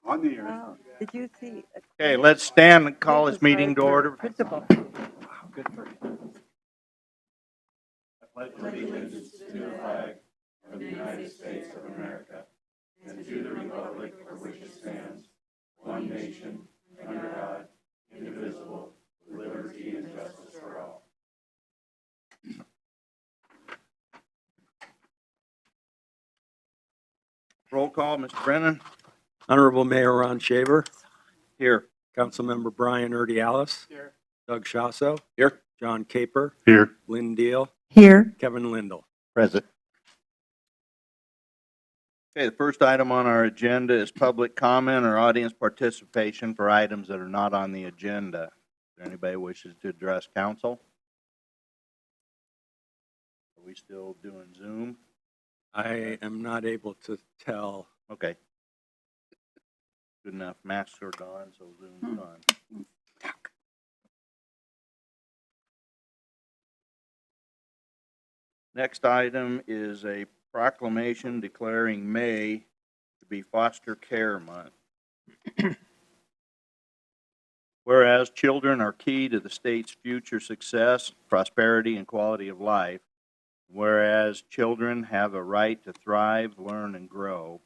On the air. Wow, did you see? Okay, let's stand and call It this was meeting hard to for order. Principal. Good for you. I pledge allegiance to the flag of the United States of America and to the republic for which it stands, one nation, under God, indivisible, with liberty and justice for all. Roll call, Mr. Brennan. Honorable Mayor Ron Shaver, Here. Councilmember Brian Urdialis, Here. Doug Shasso, Here. John Caper, Here. Lynn Deal, Here. Kevin Lindell. Present. Okay, the first item on our agenda is public comment or audience participation for items that are not on the agenda. Is there anybody who wishes to address council? Are we still doing Zoom? I am not able to tell. Okay. Good enough. Masks are gone, so Zoom's on. Next item is a proclamation declaring May to be Foster Care Month. Whereas children are key to the state's future success, prosperity, and quality of life. Whereas children have a right to thrive, learn, and grow.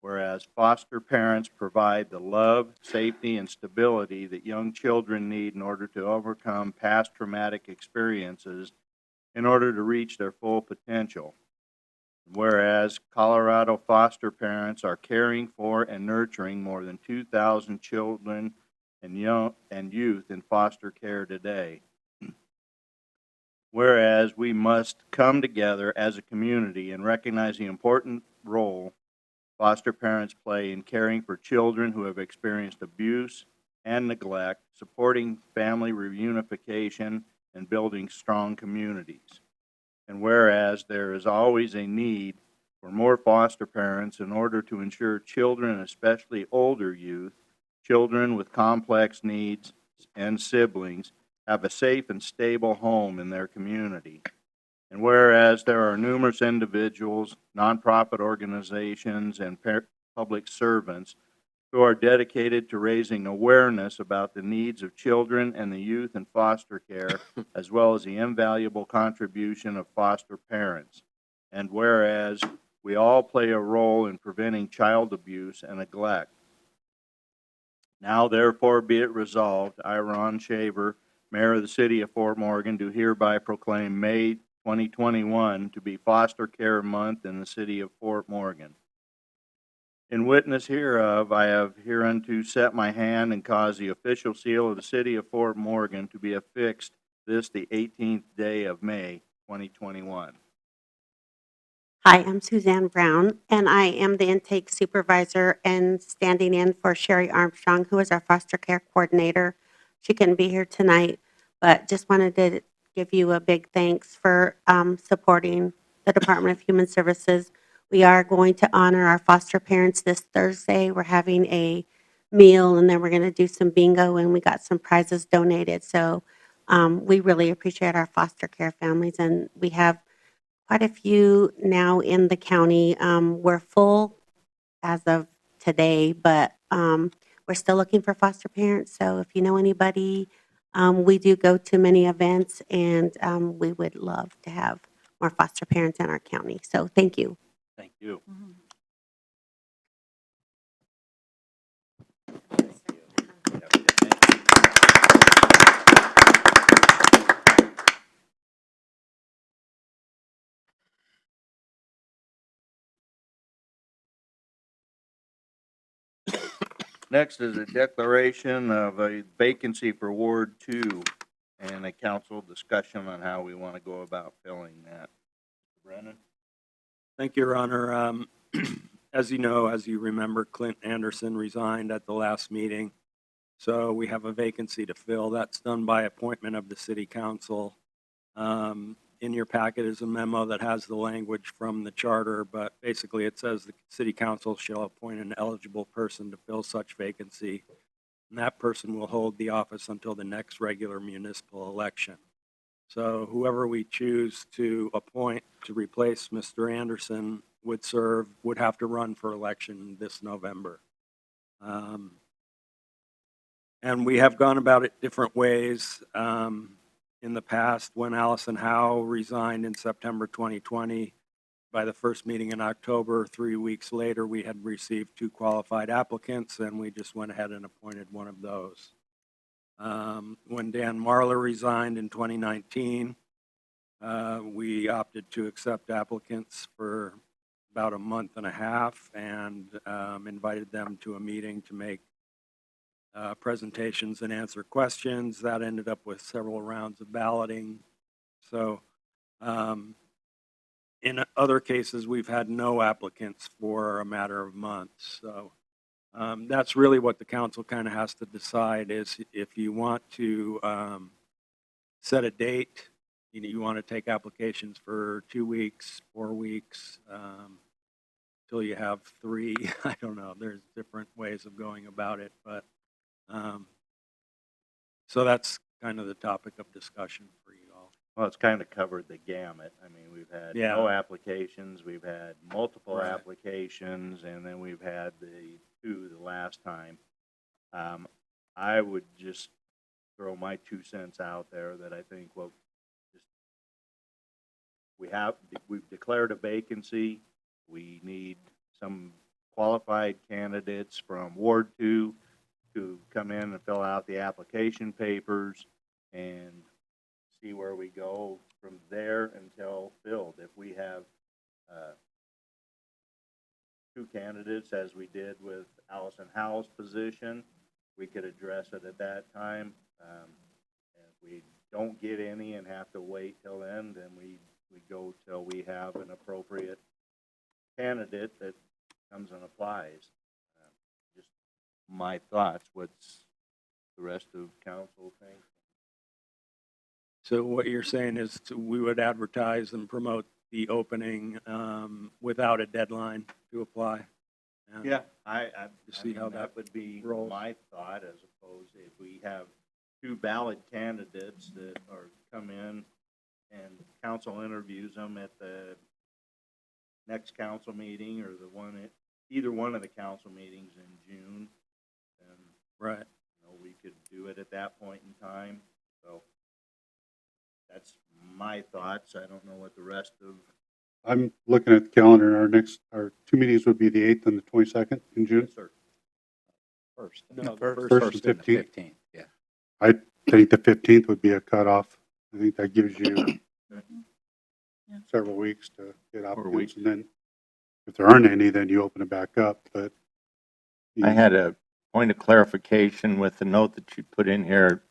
Whereas foster parents provide the love, safety, and stability that young children need in order to overcome past traumatic experiences in order to reach their full potential. Whereas Colorado foster parents are caring for and nurturing more than 2,000 children and youth in foster care today. Whereas we must come together as a community and recognize the important role foster parents play in caring for children who have experienced abuse and neglect, supporting family reunification, and building strong communities. And whereas there is always a need for more foster parents in order to ensure children, especially older youth, children with complex needs, and siblings have a safe and stable home in their community. And whereas there are numerous individuals, nonprofit organizations, and public servants who are dedicated to raising awareness about the needs of children and the youth in foster care, as well as the invaluable contribution of foster parents. And whereas we all play a role in preventing child abuse and neglect. Now therefore be it resolved, I, Ron Shaver, Mayor of the City of Fort Morgan, do hereby proclaim May 2021 to be Foster Care Month in the City of Fort Morgan. In witness hereof, I have hereunto set my hand and caused the official seal of the City of Fort Morgan to be affixed this the 18th day of May 2021. Hi, I'm Suzanne Brown, and I am the intake supervisor and standing in for Sherry Armstrong, who is our foster care coordinator. She couldn't be here tonight, but just wanted to give you a big thanks for supporting the Department of Human Services. We are going to honor our foster parents this Thursday. We're having a meal, and then we're going to do some bingo, and we got some prizes donated. So we really appreciate our foster care families, and we have quite a few now in the county. We're full as of today, but we're still looking for foster parents. So if you know anybody, we do go to many events, and we would love to have more foster parents in our county. So thank you. Thank you. Next is a declaration of a vacancy for Ward 2 and a council discussion on how we want to go about filling that. Brennan? Thank you, Your Honor. As you know, as you remember, Clint Anderson resigned at the last meeting. So we have a vacancy to fill. That's done by appointment of the city council. In your packet is a memo that has the language from the charter, but basically it says the city council shall appoint an eligible person to fill such vacancy, and that person will hold the office until the next regular municipal election. So whoever we choose to appoint to replace Mr. Anderson would have to run for election this November. And we have gone about it different ways. In the past, when Allison Howe resigned in September 2020, by the first meeting in October, 3 weeks later, we had received 2 qualified applicants, and we just went ahead and appointed one of those. When Dan Marler resigned in 2019, we opted to accept applicants for about a month and a half and invited them to a meeting to make presentations and answer questions. That ended up with several rounds of balloting. So in other cases, we've had no applicants for a matter of months. So that's really what the council kind of has to decide is if you want to set a date, you want to take applications for 2 weeks, 4 weeks, till you have 3. I don't know. There's different ways of going about it, but so that's kind of the topic of discussion for you all. Well, it's kind of covered the gamut. I mean, we've had Yeah. no applications, we've had multiple Right. applications, and then we've had the 2 the last time. I would just throw my 2 cents out there that I think, well, just, we've declared a vacancy. We need some qualified candidates from Ward 2 to come in and fill out the application papers and see where we go from there until filled. If we have 2 candidates, as we did with Allison Howe's position, we could address it at that time. And if we don't get any and have to wait till then we go till we have an appropriate candidate that comes and applies. Just my thoughts. What's the rest of council think? So what you're saying is we would advertise and promote the opening without a deadline to apply? And Yeah, I see mean, how that that would be rolls. my thought, as opposed if we have 2 valid candidates that are come in and council interviews them at the next council meeting or either one of the council meetings in June, then, Right. we could do it at that point in time. So that's my thoughts. I don't know what the rest of, I'm looking at the calendar, and our 2 meetings would be the 8th and the 22nd in June. yes, sir. First. No, the First and 15th. 15th, yeah. I think the 15th would be a cutoff. I think that gives you several weeks to get applicants, weeks. and then if there aren't any, then you open it back up, but. I had a point of clarification with the note that you put in here.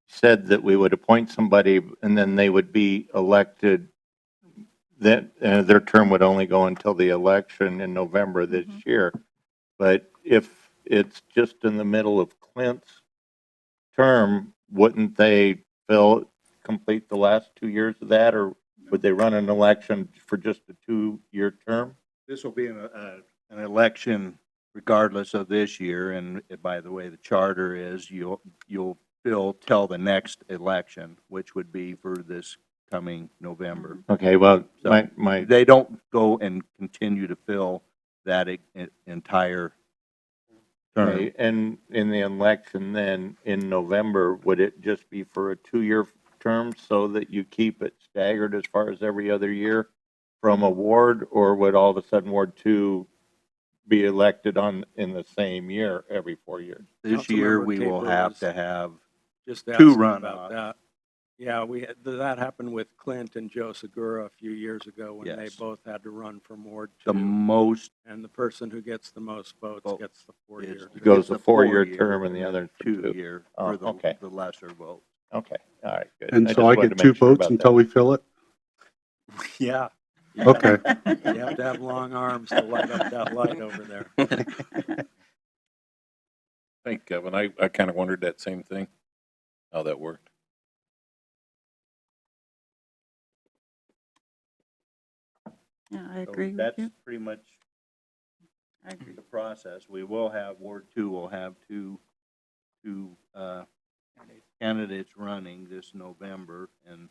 Said that we would appoint somebody and then they would be elected, that their term would only go until the election in November this year. But if it's just in the middle of Clint's term, wouldn't they complete the last 2 years of that, or would they run an election for just a 2-year term? This will be an election regardless of this year, and by the way, the charter is you'll fill till the next election, which would be for this coming November. Okay, well, So- my They don't go and continue to fill that entire term. okay, and in the election then in November, would it just be for a 2-year term so that you keep it staggered as far as every other year from a ward, or would all of a sudden Ward 2 be elected in the same year every 4 years? This year, Councilmember we will Tabor have was to have Just 2 asking runoffs. about that. Yeah, that happened with Clint and Joe Segura a few years ago when they Yes. both had to run from Ward The 2. most And the person who gets the most votes Vote gets the 4-year. is Goes the a 4-year 4-year term and the other for 2. 2-year Oh, for okay. the lesser vote. Okay, all right, good. And so I just wanted get to 2 make sure votes about until that. we fill it? Yeah. Okay. You have to have long arms to light up that light over there. Thank Kevin. I kind of wondered that same thing, how that worked. Yeah, I So agree with that's you. pretty much I agree. the process. We will have, Ward 2 will have two candidates running this November, and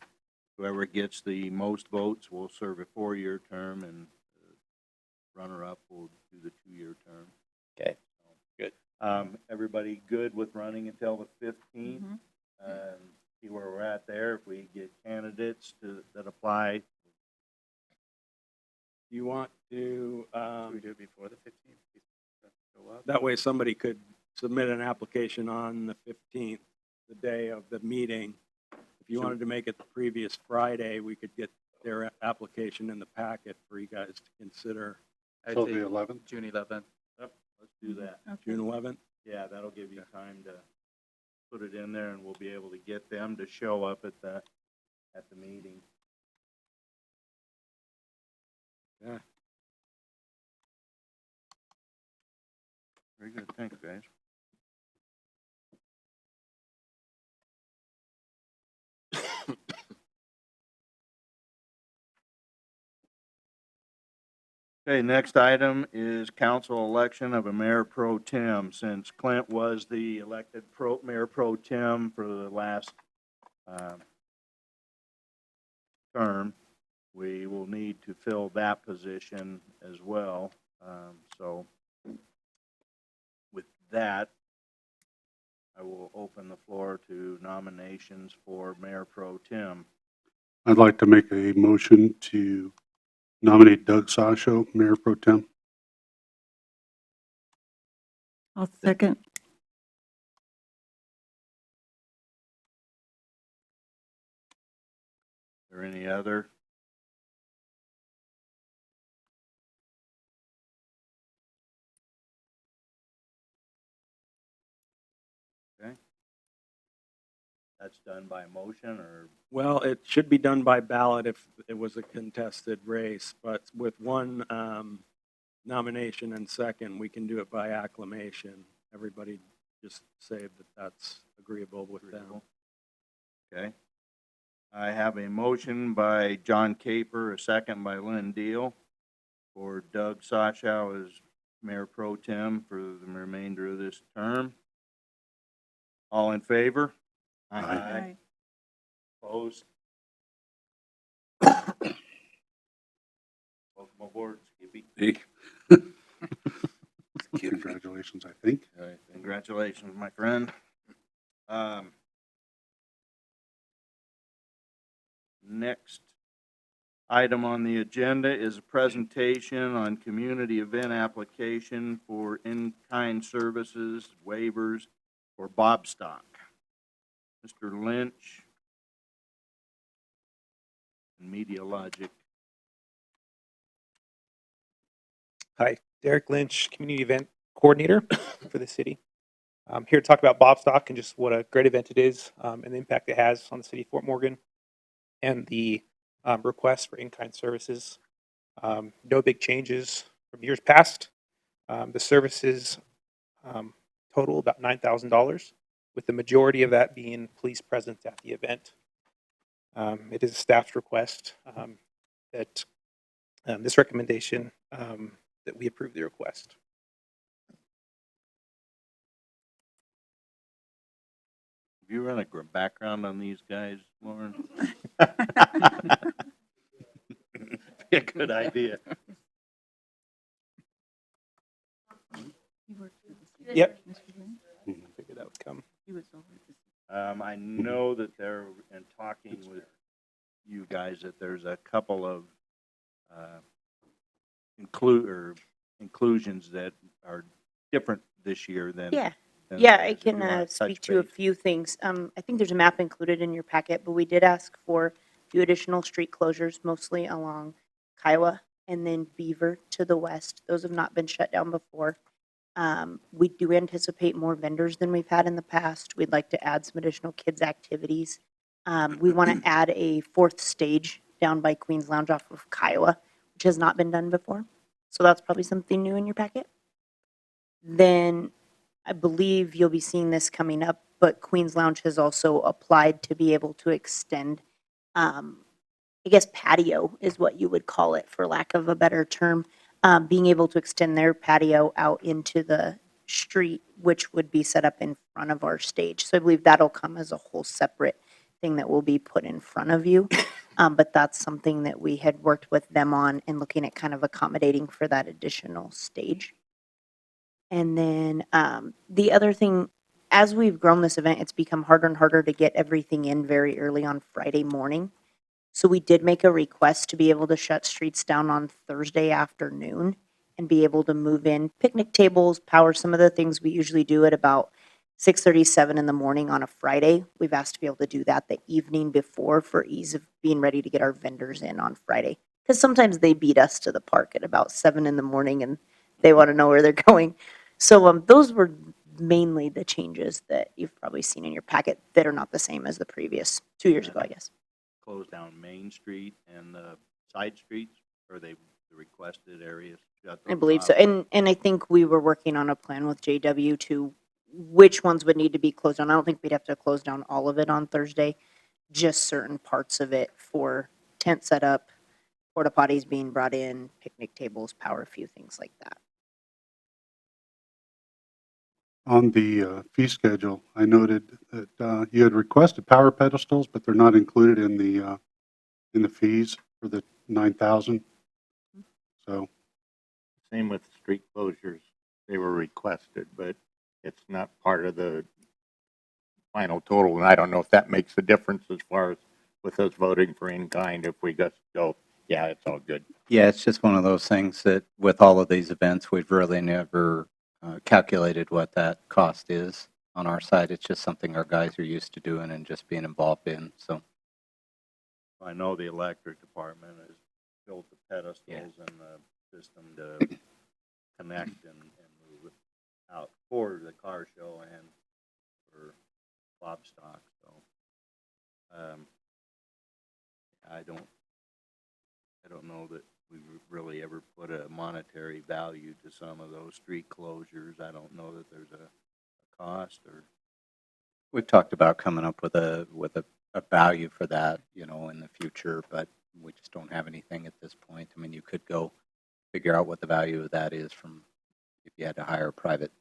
whoever gets the most votes will serve a 4-year term, and runner-up will do the 2-year term. Okay, good. Everybody good with running until the 15th? Mhm. See where we're at there. If we get candidates that apply, You want to, Should we do it before the 15th? Go up? that way somebody could submit an application on the 15th, the day of the meeting. If you wanted to make it the previous Friday, we could get their application in the packet for you guys to consider. I'd So say the 11th? June 11th. yep, let's do that. Okay. June 11th? Yeah, that'll give you time to put it in there and we'll be able to get them to show up at the meeting. Yeah. Very good, thanks, guys. Okay, next item is council election of a mayor pro tem. Since Clint was the elected mayor pro tem for the last term, we will need to fill that position as well. So with that, I will open the floor to nominations for mayor pro tem. I'd like to make a motion to nominate Doug Sasho, Mayor Pro Tem. I'll second. Is there any other? Okay. That's done by motion or? Well, it should be done by ballot if it was a contested race, but with one nomination and second, we can do it by acclamation. Everybody just say that that's agreeable with them. Okay. I have a motion by John Caper, a second by Lynn Deal, for Doug Sashow as Mayor Pro Tem for the remainder of this term. All in favor? Aye. Opposed? Welcome aboard, Skippy. Congratulations, I think. Congratulations, my friend. Next item on the agenda is a presentation on community event application for in-kind services waivers for Bobstock. Mr. Lynch and Media Logic. Hi, Derek Lynch, Community Event Coordinator for the city. I'm here to talk about Bobstock and just what a great event it is and the impact it has on the city of Fort Morgan and the request for in-kind services. No big changes from years past. The services total about $9,000, with the majority of that being police presence at the event. It is a staff's request that this recommendation that we approve the request. Have you run a background on these guys, Lauren? Be a good idea. You worked with the Yep. Mr. Lynn? Figured that would come. He was over at the I know that they're in talking with you guys that there's a couple of inclusions that are different this year than. Yeah, than yeah, others. I If you can wanna touch speak to a base. few things. I think there's a map included in your packet, but we did ask for a few additional street closures, mostly along Kiowa and then Beaver to the west. Those have not been shut down before. We do anticipate more vendors than we've had in the past. We'd like to add some additional kids' activities. We want to add a fourth stage down by Queens Lounge off of Kiowa, which has not been done before. So that's probably something new in your packet. Then I believe you'll be seeing this coming up, but Queens Lounge has also applied to be able to extend, I guess patio is what you would call it, for lack of a better term, being able to extend their patio out into the street, which would be set up in front of our stage. So I believe that'll come as a whole separate thing that will be put in front of you. But that's something that we had worked with them on and looking at kind of accommodating for that additional stage. And then the other thing, as we've grown this event, it's become harder and harder to get everything in very early on Friday morning. So we did make a request to be able to shut streets down on Thursday afternoon and be able to move in picnic tables, power, some of the things we usually do at about 6:37 in the morning on a Friday. We've asked to be able to do that the evening before for ease of being ready to get our vendors in on Friday. Because sometimes they beat us to the park at about 7 in the morning and they want to know where they're going. So those were mainly the changes that you've probably seen in your packet that are not the same as the previous 2 years ago, I guess. Close down Main Street and the side streets, or the requested areas shut I those believe off? so. And I think we were working on a plan with JW to which ones would need to be closed down. I don't think we'd have to close down all of it on Thursday, just certain parts of it for tent setup, porta potties being brought in, picnic tables, power, a few things like that. On the fee schedule, I noted that you had requested power pedestals, but they're not included in the fees for the 9,000. So Same with street closures. They were requested, but it's not part of the final total. And I don't know if that makes a difference as far as with us voting for in-kind, if we just go, yeah, it's all good. Yeah, it's just one of those things that with all of these events, we've really never calculated what that cost is on our side. It's just something our guys are used to doing and just being involved in. So I know the electric department has built the pedestals and the system to connect and move it out for the car show and for Bobstock. So I don't know that we've really ever put a monetary value to some of those street closures. I don't know that there's a cost or. we've talked about coming up with a value for that, in the future, but we just don't have anything at this point. I mean, you could go figure out what the value of that is from if you had to hire a private,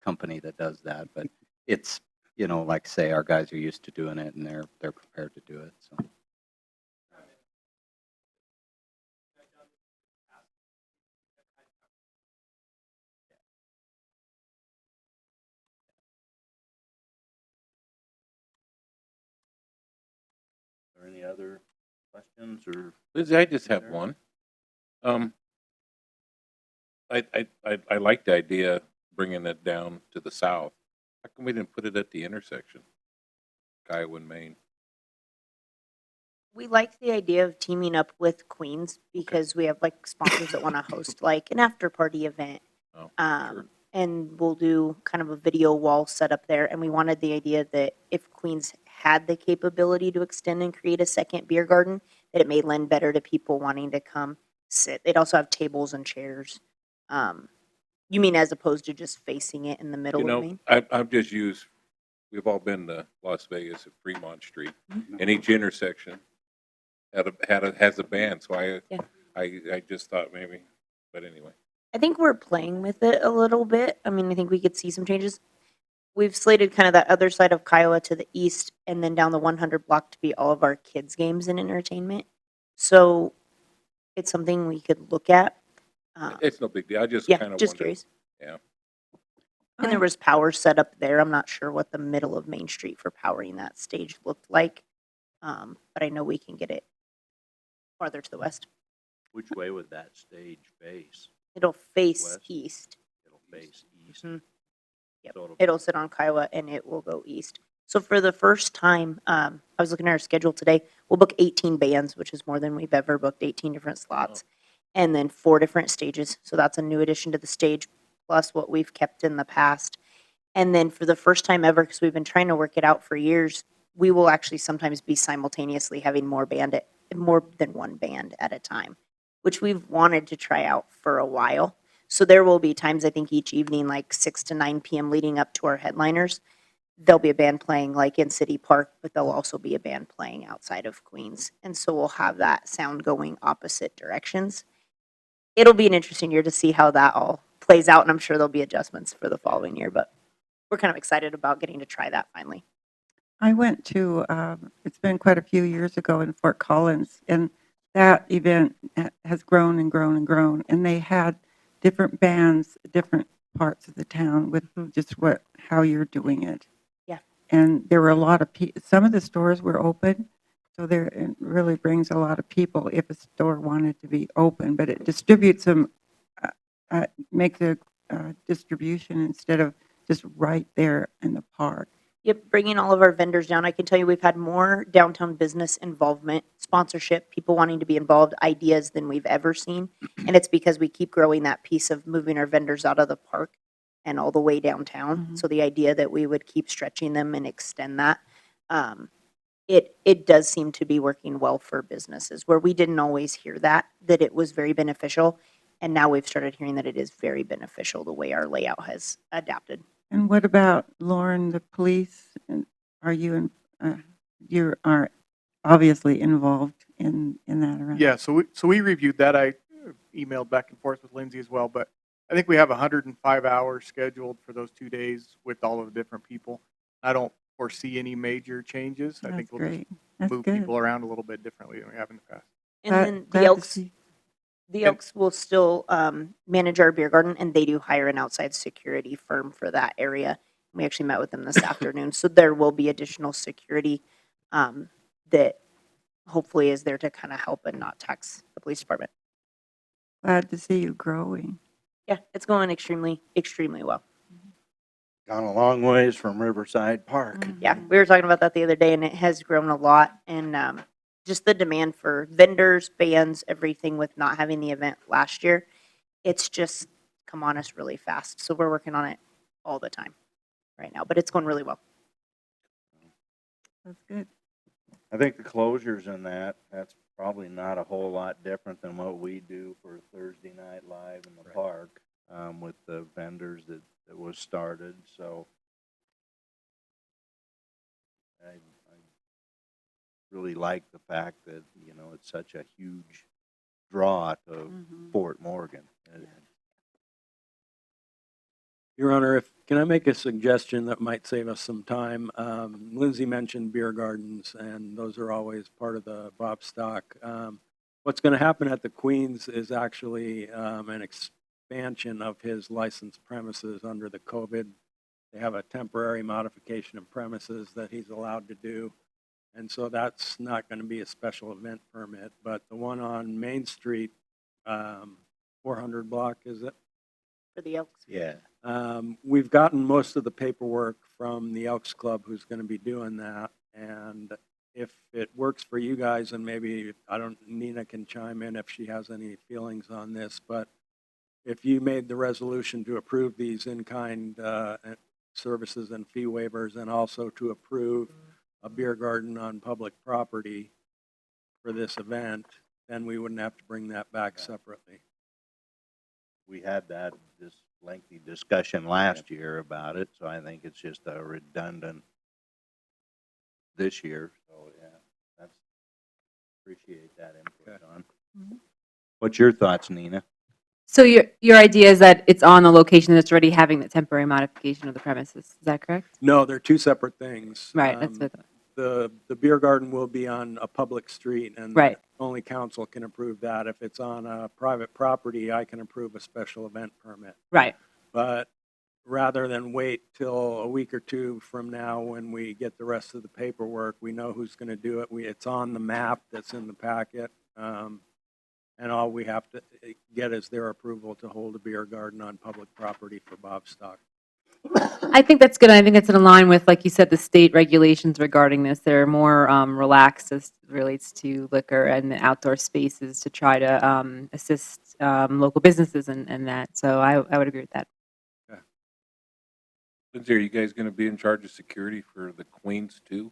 company that does that, but it's, like I say, our guys are used to doing it and they're prepared to do it. So. Are there any other questions or? Liz, I just have one. I like the idea of bringing it down to the south. How come we didn't put it at the intersection? Kiowa and Main. We like the idea of teaming up with Queens because we have like sponsors that want to host like an after party event. Oh, sure. And we'll do kind of a video wall set up there. And we wanted the idea that if Queens had the capability to extend and create a second beer garden, that it may lend better to people wanting to come sit. They'd also have tables and chairs. You mean as opposed to just facing it in the middle of Main? I've just used, we've all been to Las Vegas at Fremont Street, and each intersection has a band, so I just thought maybe, but anyway. I think we're playing with it a little bit. I mean, I think we could see some changes. We've slated kind of that other side of Kiowa to the east and then down the 100 block to be all of our kids' games and entertainment. So it's something we could look at. It's no big deal. I just kind Yeah, of just wondered. curious. Yeah. And there was power set up there. I'm not sure what the middle of Main Street for powering that stage looked like. But I know we can get it farther to the west. Which way would that stage face? It'll face West? east. It'll face east. Mhm. Yep. So It'll sit on Kiowa and it will go east. So for the first time, I was looking at our schedule today, we'll book 18 bands, which is more than we've ever booked, 18 different slots, and then 4 different stages. So that's a new addition to the stage, plus what we've kept in the past. And then for the first time ever, because we've been trying to work it out for years, we will actually sometimes be simultaneously having more than one band at a time, which we've wanted to try out for a while. So there will be times, I think, each evening, like 6 to 9 p.m. leading up to our headliners, there'll be a band playing like in City Park, but there'll also be a band playing outside of Queens. And so we'll have that sound going opposite directions. It'll be an interesting year to see how that all plays out, and I'm sure there'll be adjustments for the following year, but we're kind of excited about getting to try that finally. I went to, it's been quite a few years ago in Fort Collins, and that event has grown and grown and grown. And they had different bands, different parts of the town with just how you're doing it. Yeah. And there were a lot of some of the stores were open, so it really brings a lot of people if a store wanted to be open, but it distributes them, makes a distribution instead of just right there in the park. Yep, bringing all of our vendors down. I can tell you we've had more downtown business involvement, sponsorship, people wanting to be involved, ideas than we've ever seen. And it's because we keep growing that piece of moving our vendors out of the park and all the way downtown. Mhm. So the idea that we would keep stretching them and extend that, it does seem to be working well for businesses where we didn't always hear that it was very beneficial. And now we've started hearing that it is very beneficial the way our layout has adapted. And what about Lauren, the police? And are you you are obviously involved in that around? Yeah, so we reviewed that. I emailed back and forth with Lindsay as well, but I think we have 105 hours scheduled for those 2 days with all of the different people. I don't foresee any major changes. I That's think we'll just great. That's move good. people around a little bit differently than we have in the past. And Glad- then the glad to Elks, see- the And- Elks will still manage our beer garden, and they do hire an outside security firm for that area. We actually met with them this afternoon, so there will be additional security that hopefully is there to kind of help and not tax the police department. Glad to see you growing. Yeah, it's going extremely, extremely well. Gone a long ways from Riverside Park. Yeah, we were talking about that the other day, and it has grown a lot. And just the demand for vendors, bands, everything with not having the event last year, it's just come on us really fast. So we're working on it all the time right now, but it's going really well. That's good. I think the closures in that's probably not a whole lot different than what we do for Thursday Night Live in the park, with the vendors that was started, so. I really like the fact that, it's such a huge draw to Fort Morgan. Your Honor, can I make a suggestion that might save us some time? Lindsay mentioned beer gardens, and those are always part of the Bob Stock. What's going to happen at the Queens is actually an expansion of his licensed premises under the COVID. They have a temporary modification of premises that he's allowed to do. And so that's not going to be a special event permit, but the one on Main Street, 400 block, is it? For the Elks. Yeah. We've gotten most of the paperwork from the Elks Club who's going to be doing that. And if it works for you guys, and maybe, Nina can chime in if she has any feelings on this, but if you made the resolution to approve these in-kind services and fee waivers, and also to approve a beer garden on public property for this event, then we wouldn't have to bring that back separately. We had this lengthy discussion last year about it, so I think it's just a redundant this year. So yeah, appreciate that input, John. What's your thoughts, Nina? So your idea is that it's on the location that's already having the temporary modification of the premises. Is that correct? No, they're two separate things. Right. That's what. The beer garden will be on a public street, and Right. only council can approve that. If it's on a private property, I can approve a special event permit. Right. But rather than wait till a week or two from now when we get the rest of the paperwork, we know who's going to do it. It's on the map that's in the packet. And all we have to get is their approval to hold a beer garden on public property for Bob Stock. I think that's good. I think it's in line with, like you said, the state regulations regarding this. They're more relaxed as it relates to liquor and the outdoor spaces to try to assist local businesses and that. So I would agree with that. Okay. Lindsay, are you guys going to be in charge of security for the Queens too?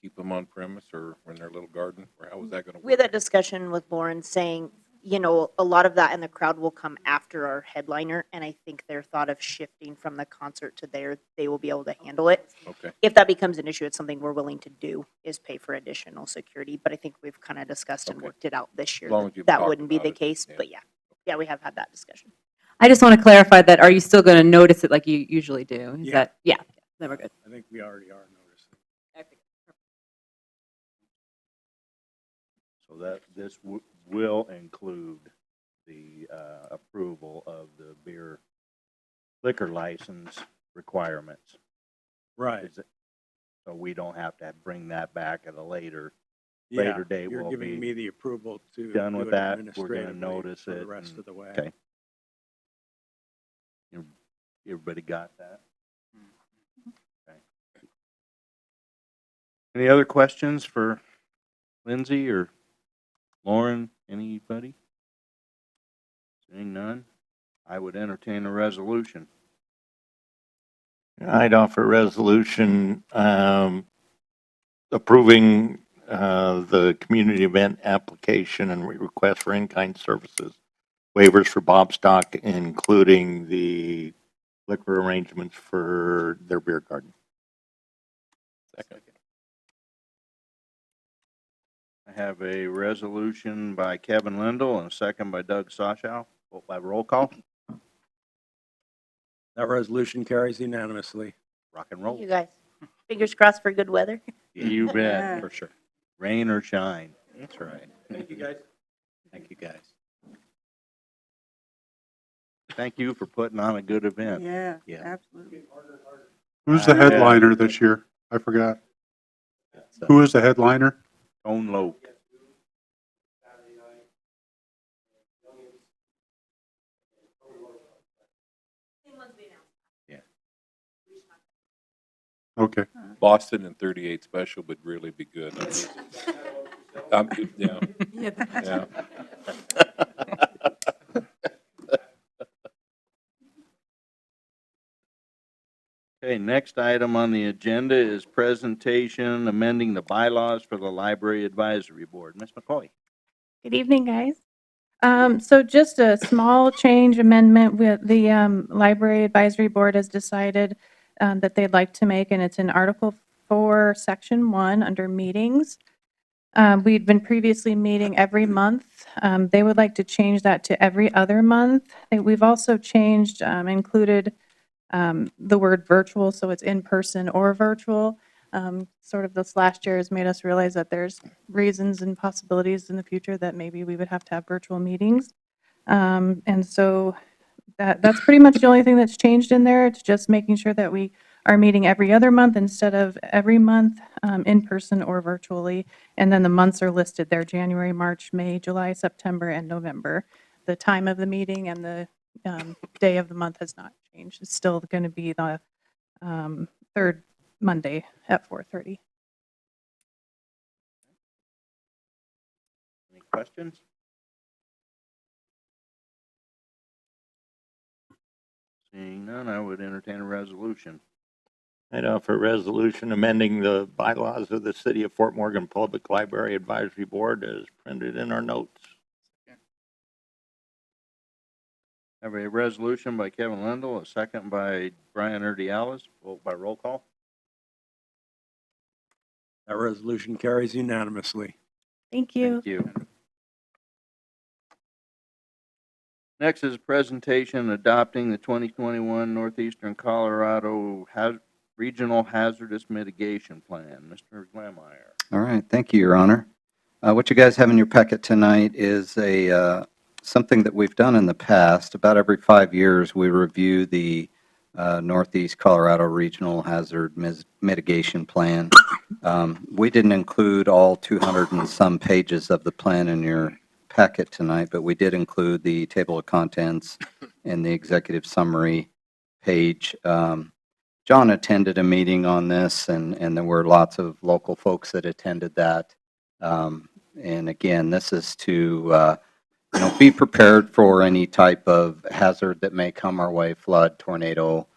Keep them on premise or in their little garden? Or how is that going to work? We had that discussion with Lauren saying, a lot of that in the crowd will come after our headliner, and I think their thought of shifting from the concert to there, they will be able to handle it. Okay. If that becomes an issue, it's something we're willing to do, is pay for additional security, but I think we've kind of discussed and Okay. worked it out this year. As long as you've That talked wouldn't be about the it, case, yeah. but yeah, we have had that discussion. I just want to clarify that. Are you still going to notice it like you usually do? Is Yeah. that, yeah, then we're good. I think we already are noticing. So that this will include the approval of the beer liquor license requirements. Right. Is it- So we don't have to bring that back at a later Yeah, date. you're We'll giving be me the approval to done do with it that. We're gonna administratively notice for the it rest and- of the way. Okay. Everybody got that? Okay. Any other questions for Lindsay or Lauren? Anybody? Seeing none, I would entertain a resolution. I'd offer a resolution approving the community event application and request for in-kind services waivers for Bobstock, including the liquor arrangements for their beer garden. Second. I have a resolution by Kevin Lindell and a second by Doug Soshow. Vote by roll call. That resolution carries unanimously. Rock and Thank roll. you guys. Fingers crossed for good weather. You bet. Yeah. For sure. Rain or shine. That's right. Thank you, guys. Thank you, guys. Thank you for putting on a good event. Yeah, Yeah. absolutely. Who's the Yeah. headliner this year? I forgot. So- Who is the headliner? Tone Loke. Okay. Boston and 38 Special would really be good. Yeah, yeah. Okay, next item on the agenda is presentation amending the bylaws for the Library Advisory Board. Ms. McCoy. Good evening, guys. So just a small change amendment with the Library Advisory Board has decided that they'd like to make, and it's in Article 4, Section 1, under meetings. We'd been previously meeting every month. They would like to change that to every other month. We've also changed, included the word virtual, so it's in person or virtual. Sort of this last year has made us realize that there's reasons and possibilities in the future that maybe we would have to have virtual meetings. And so that's pretty much the only thing that's changed in there. It's just making sure that we are meeting every other month instead of every month, in person or virtually. And then the months are listed there: January, March, May, July, September, and November. The time of the meeting and the day of the month has not changed. It's still going to be the third Monday at 4:30. Any questions? Seeing none, I would entertain a resolution. I'd offer a resolution amending the bylaws of the City of Fort Morgan Public Library Advisory Board as printed in our notes. I have a resolution by Kevin Lindell, a second by Brian Urdiales. Vote by roll call. That resolution carries unanimously. Thank you. Thank you. Next is a presentation adopting the 2021 Northeastern Colorado Regional Hazardous Mitigation Plan. Mr. Glammeyer. All right, thank you, Your Honor. What you guys have in your packet tonight is something that we've done in the past. About every 5 years, we review the Northeast Colorado Regional Hazard Mitigation Plan. We didn't include all 200 and some pages of the plan in your packet tonight, but we did include the table of contents and the executive summary page. John attended a meeting on this, and there were lots of local folks that attended that. And again, this is to be prepared for any type of hazard that may come our way: flood, tornado,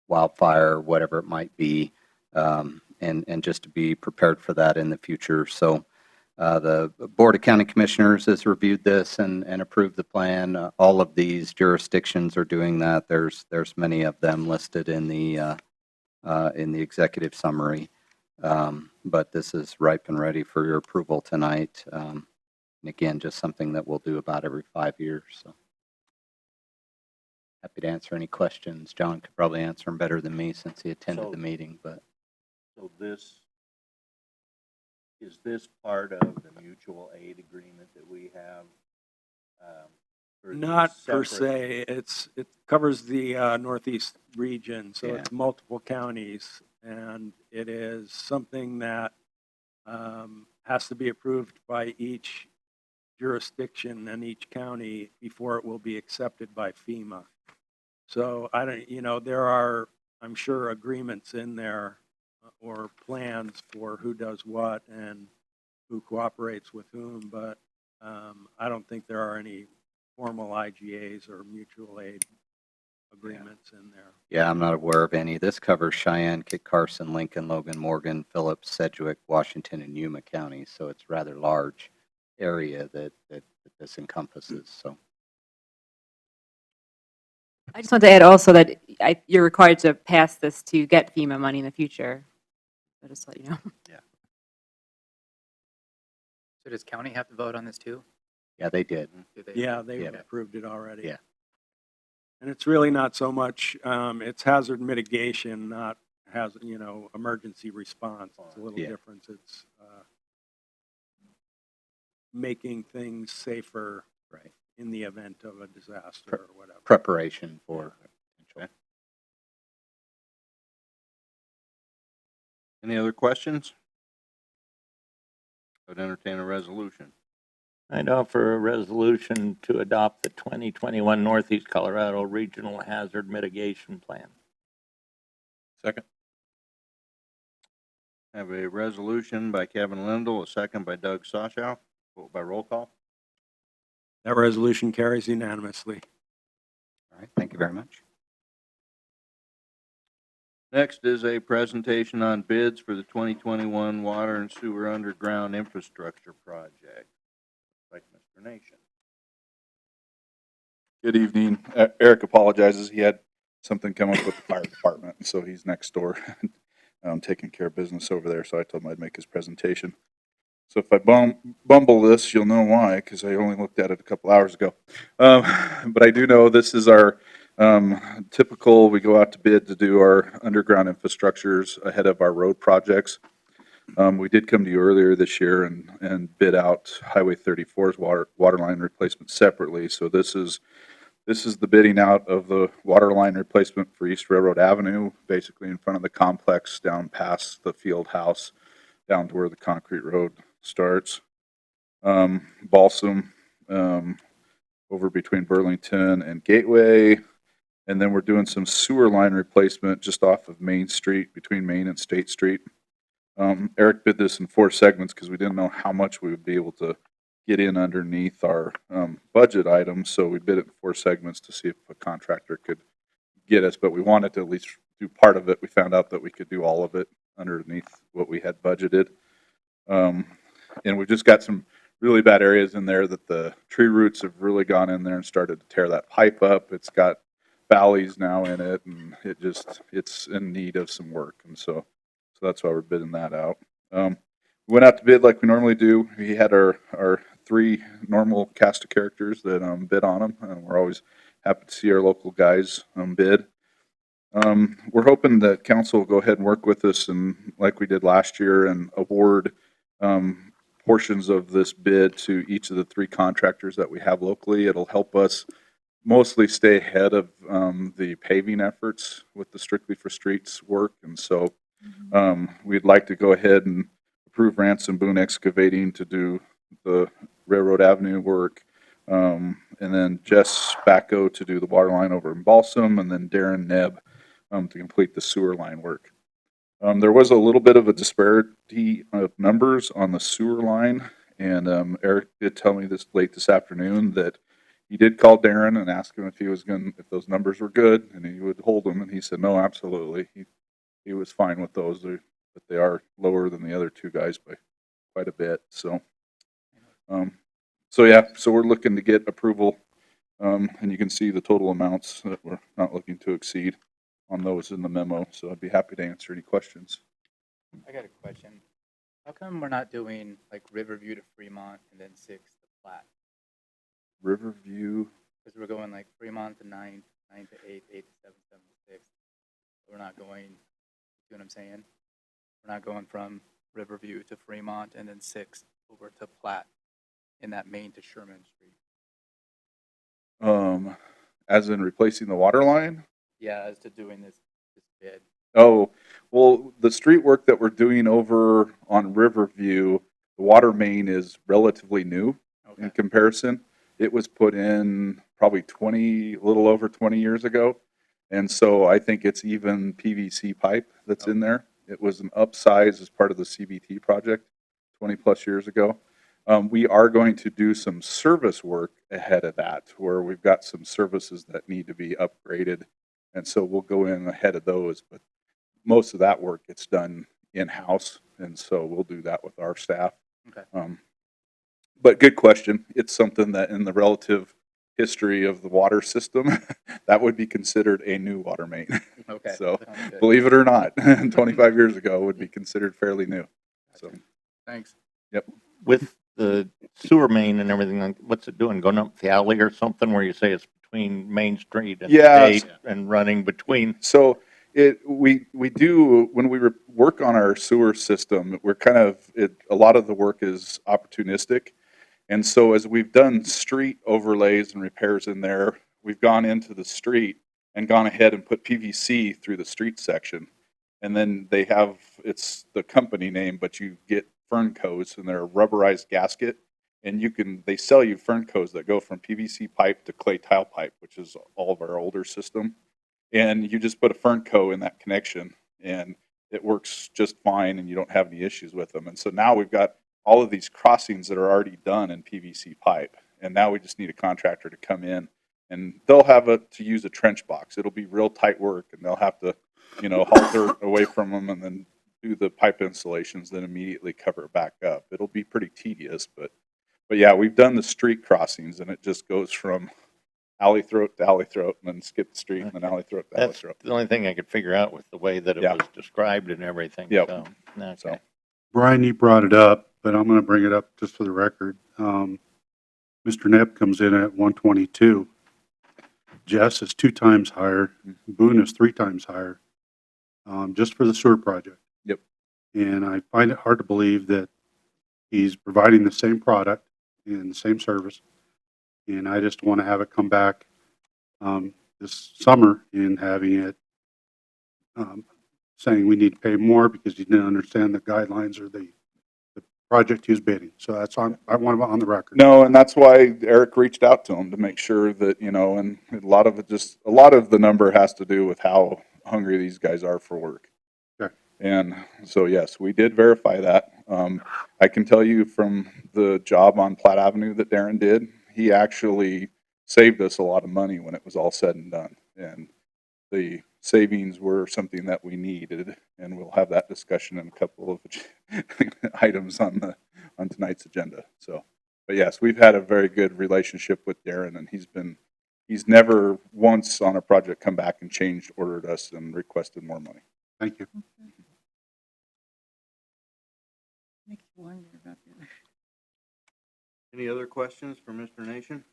wildfire, whatever it might be, and just to be prepared for that in the future. So the Board of County Commissioners has reviewed this and approved the plan. All of these jurisdictions are doing that. There's many of them listed in the executive summary. But this is ripe and ready for your approval tonight. And again, just something that we'll do about every 5 years. So happy to answer any questions. John could probably answer them better than me since he attended the meeting. But So is this part of the mutual aid agreement that we have Or is it Not per separate? se. It covers the Northeast region, so Yeah. it's multiple counties. And it is something that has to be approved by each jurisdiction and each county before it will be accepted by FEMA. So I don't, there are, I'm sure, agreements in there or plans for who does what and who cooperates with whom, but I don't think there are any formal IGAs or mutual aid agreements in there. Yeah, I'm not aware of any. This covers Cheyenne, Kit Carson, Lincoln, Logan, Morgan, Phillips, Sedgwick, Washington, and Yuma counties. So it's a rather large area that this encompasses. So I just want to add also that you're required to pass this to get FEMA money in the future. So just to let you know. So does county have to vote on this too? yeah, they did. Do they? Yeah, they've Yeah. approved it already. Yeah. And it's really not so much, it's hazard mitigation, not emergency response. It's a little Yeah. different. It's making things safer Right. in the event of a disaster or whatever. Preparation for potential. Any other questions? I would entertain a resolution. I'd offer a resolution to adopt the 2021 Northeast Colorado Regional Hazard Mitigation Plan. Second. I have a resolution by Kevin Lindell, a second by Doug Soshow. Vote by roll call. That resolution carries unanimously. All right. Thank you very much. Next is a presentation on bids for the 2021 Water and Sewer Underground Infrastructure Project. Like Mr. Nation. Good evening. Eric apologizes. He had something come up with the fire department, so he's next door taking care of business over there. So I told him I'd make his presentation. So if I bumble this, you'll know why, because I only looked at it a couple hours ago. But I do know this is our typical, we go out to bid to do our underground infrastructures ahead of our road projects. We did come to you earlier this year and bid out Highway 34's water line replacement separately. So this is the bidding out of the water line replacement for East Railroad Avenue, basically in front of the complex down past the field house, down to where the concrete road starts. Balsam over between Burlington and Gateway. And then we're doing some sewer line replacement just off of Main Street, between Main and State Street. Eric bid this in 4 segments because we didn't know how much we would be able to get in underneath our budget items. So we bid it in 4 segments to see if a contractor could get us, but we wanted to at least do part of it. We found out that we could do all of it underneath what we had budgeted. And we've just got some really bad areas in there that the tree roots have really gone in there and started to tear that pipe up. It's got valleys now in it, and it's in need of some work. And so that's why we're bidding that out. We went out to bid like we normally do. We had our 3 normal cast of characters that bid on them, and we're always happy to see our local guys bid. We're hoping that council will go ahead and work with us, and like we did last year, and award portions of this bid to each of the 3 contractors that we have locally. It'll help us mostly stay ahead of the paving efforts with the Strictly for Streets work. And so we'd like to go ahead and approve Ransom Boone Excavating to do the Railroad Avenue work, and then Jess Spacco to do the water line over in Balsam, and then Darren Nebb to complete the sewer line work. There was a little bit of a disparity of numbers on the sewer line, and Eric did tell me late this afternoon that he did call Darren and ask him if those numbers were good, and he would hold them, and he said, no, absolutely. He was fine with those, but they are lower than the other 2 guys by quite a bit. So we're looking to get approval, and you can see the total amounts that we're not looking to exceed on those in the memo. So I'd be happy to answer any questions. I got a question. How come we're not doing like Riverview to Fremont and then 6 to Platte? Riverview. Because we're going like Fremont to 9, 9 to 8, 8 to 7, 7 to 6. We're not going, you know what I'm saying? We're not going from Riverview to Fremont and then 6 over to Platte in that Main to Sherman Street. As in replacing the water line? Yeah, as to doing this bid. Oh, well, the street work that we're doing over on Riverview, the water main is relatively new in Okay. comparison. It was put in probably a little over 20 years ago. And so I think it's even PVC pipe that's in there. It was an upsize as part of the CBT project 20 plus years ago. We are going to do some service work ahead of that, where we've got some services that need to be upgraded. And so we'll go in ahead of those, but most of that work gets done in-house, and so we'll do that with our staff. Okay. But good question. It's something that in the relative history of the water system, that would be considered a new water main. Okay. So Sounds good. believe it or not, 25 years ago would be considered fairly new. So, Thanks. yep. With the sewer main and everything, like, what's it doing? Going up the alley or something where you say it's between Main Street and Yeah. State and running between? So we do, when we work on our sewer system, we're a lot of the work is opportunistic. And so as we've done street overlays and repairs in there, we've gone into the street and gone ahead and put PVC through the street section. And then it's the company name, but you get Fernco's, and they're a rubberized gasket. And they sell you Fernco's that go from PVC pipe to clay tile pipe, which is all of our older system. And you just put a Fernco in that connection, and it works just fine, and you don't have any issues with them. And so now we've got all of these crossings that are already done in PVC pipe, and now we just need a contractor to come in, and they'll have to use a trench box. It'll be real tight work, and they'll have to, haul dirt away from them and then do the pipe installations, then immediately cover it back up. It'll be pretty tedious, but yeah, we've done the street crossings, and it just goes from alley throat to alley throat, and then skip the street, and then alley throat to alley That's throat. the only thing I could figure out with the way that it Yeah. was described and everything. Yep. So, okay. So, Brian, you brought it up, but I'm going to bring it up just for the record. Mr. Knapp comes in at 122. Jess is 2 times higher. Boone is 3 times higher, just for the sewer project. Yep. And I find it hard to believe that he's providing the same product and the same service. And I just want to have it come back this summer and having it saying we need to pay more because he didn't understand the guidelines or the project he was bidding. So I want it on the record. No, and that's why Eric reached out to him to make sure that, and a lot of the number has to do with how hungry these guys are for work. Okay. And so, yes, we did verify that. I can tell you from the job on Platte Avenue that Darren did, he actually saved us a lot of money when it was all said and done. And the savings were something that we needed, and we'll have that discussion in a couple of items on tonight's agenda. So, but yes, we've had a very good relationship with Darren, and he's never once on a project come back and ordered us and requested more money. Thank you. Makes you wonder about that. Any other questions for Mr. Nation?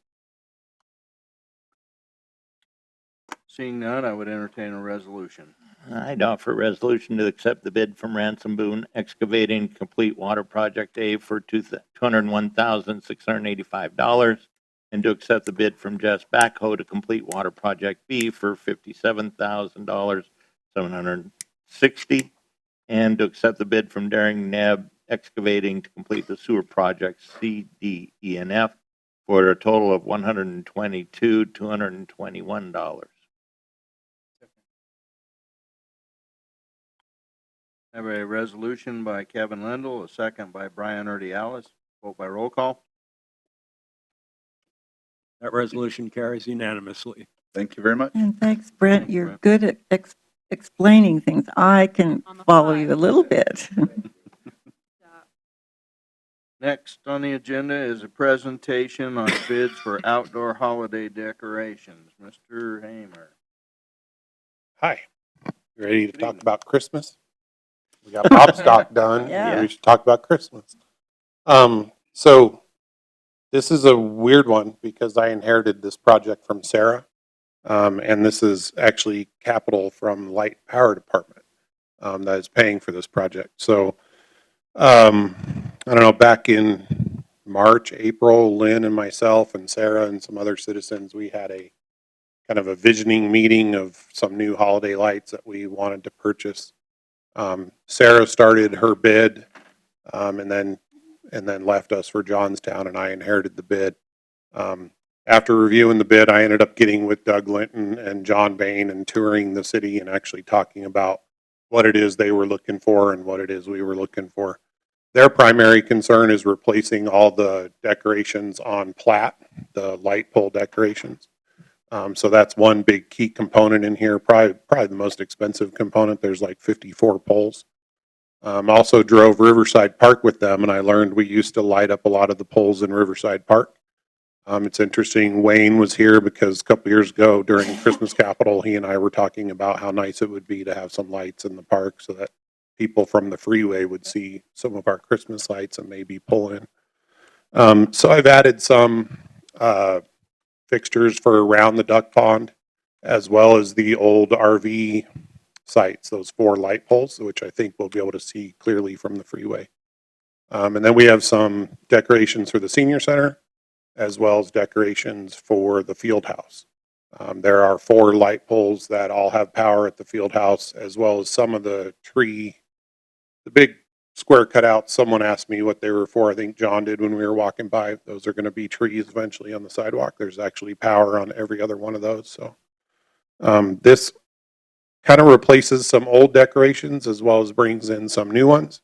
Seeing none, I would entertain a resolution. I'd offer a resolution to accept the bid from Ransom Boone Excavating Complete Water Project A for $201,685, and to accept the bid from Jess Backhoe to complete Water Project B for $57,760, and to accept the bid from Daring Neb Excavating to complete the sewer project C, D, E, and F for a total of $122,221. I have a resolution by Kevin Lindell, a second by Brian Urdialis. Vote by roll call. That resolution carries unanimously. Thank you very much. And thanks, Brent. Thank you, You're Brent. good at explaining things. I can On the follow fly. you a little bit. Next on the agenda is a presentation on bids for outdoor holiday decorations. Mr. Amer. Hi. You ready to talk about Christmas? We got Bobstock done. Yeah. We should talk about Christmas. So this is a weird one because I inherited this project from Sarah. And this is actually capital from Light Power Department that is paying for this project. So I don't know, back in March, April, Lynn and myself and Sarah and some other citizens, we had a kind of a visioning meeting of some new holiday lights that we wanted to purchase. Sarah started her bid, and then left us for Johnstown, and I inherited the bid. After reviewing the bid, I ended up getting with Doug Linton and John Bain and touring the city and actually talking about what it is they were looking for and what it is we were looking for. Their primary concern is replacing all the decorations on Platt, the light pole decorations. So that's one big key component in here, probably the most expensive component. There's like 54 poles. Also drove Riverside Park with them, and I learned we used to light up a lot of the poles in Riverside Park. It's interesting, Wayne was here because a couple years ago during Christmas Capital, he and I were talking about how nice it would be to have some lights in the park so that people from the freeway would see some of our Christmas lights and maybe pull in. So I've added some fixtures for around the duck pond, as well as the old RV sites, those 4 light poles, which I think we'll be able to see clearly from the freeway. And then we have some decorations for the senior center, as well as decorations for the field house. There are 4 light poles that all have power at the field house, as well as some of the big square cutouts. Someone asked me what they were for. I think John did when we were walking by. Those are going to be trees eventually on the sidewalk. There's actually power on every other one of those. So this kind of replaces some old decorations as well as brings in some new ones.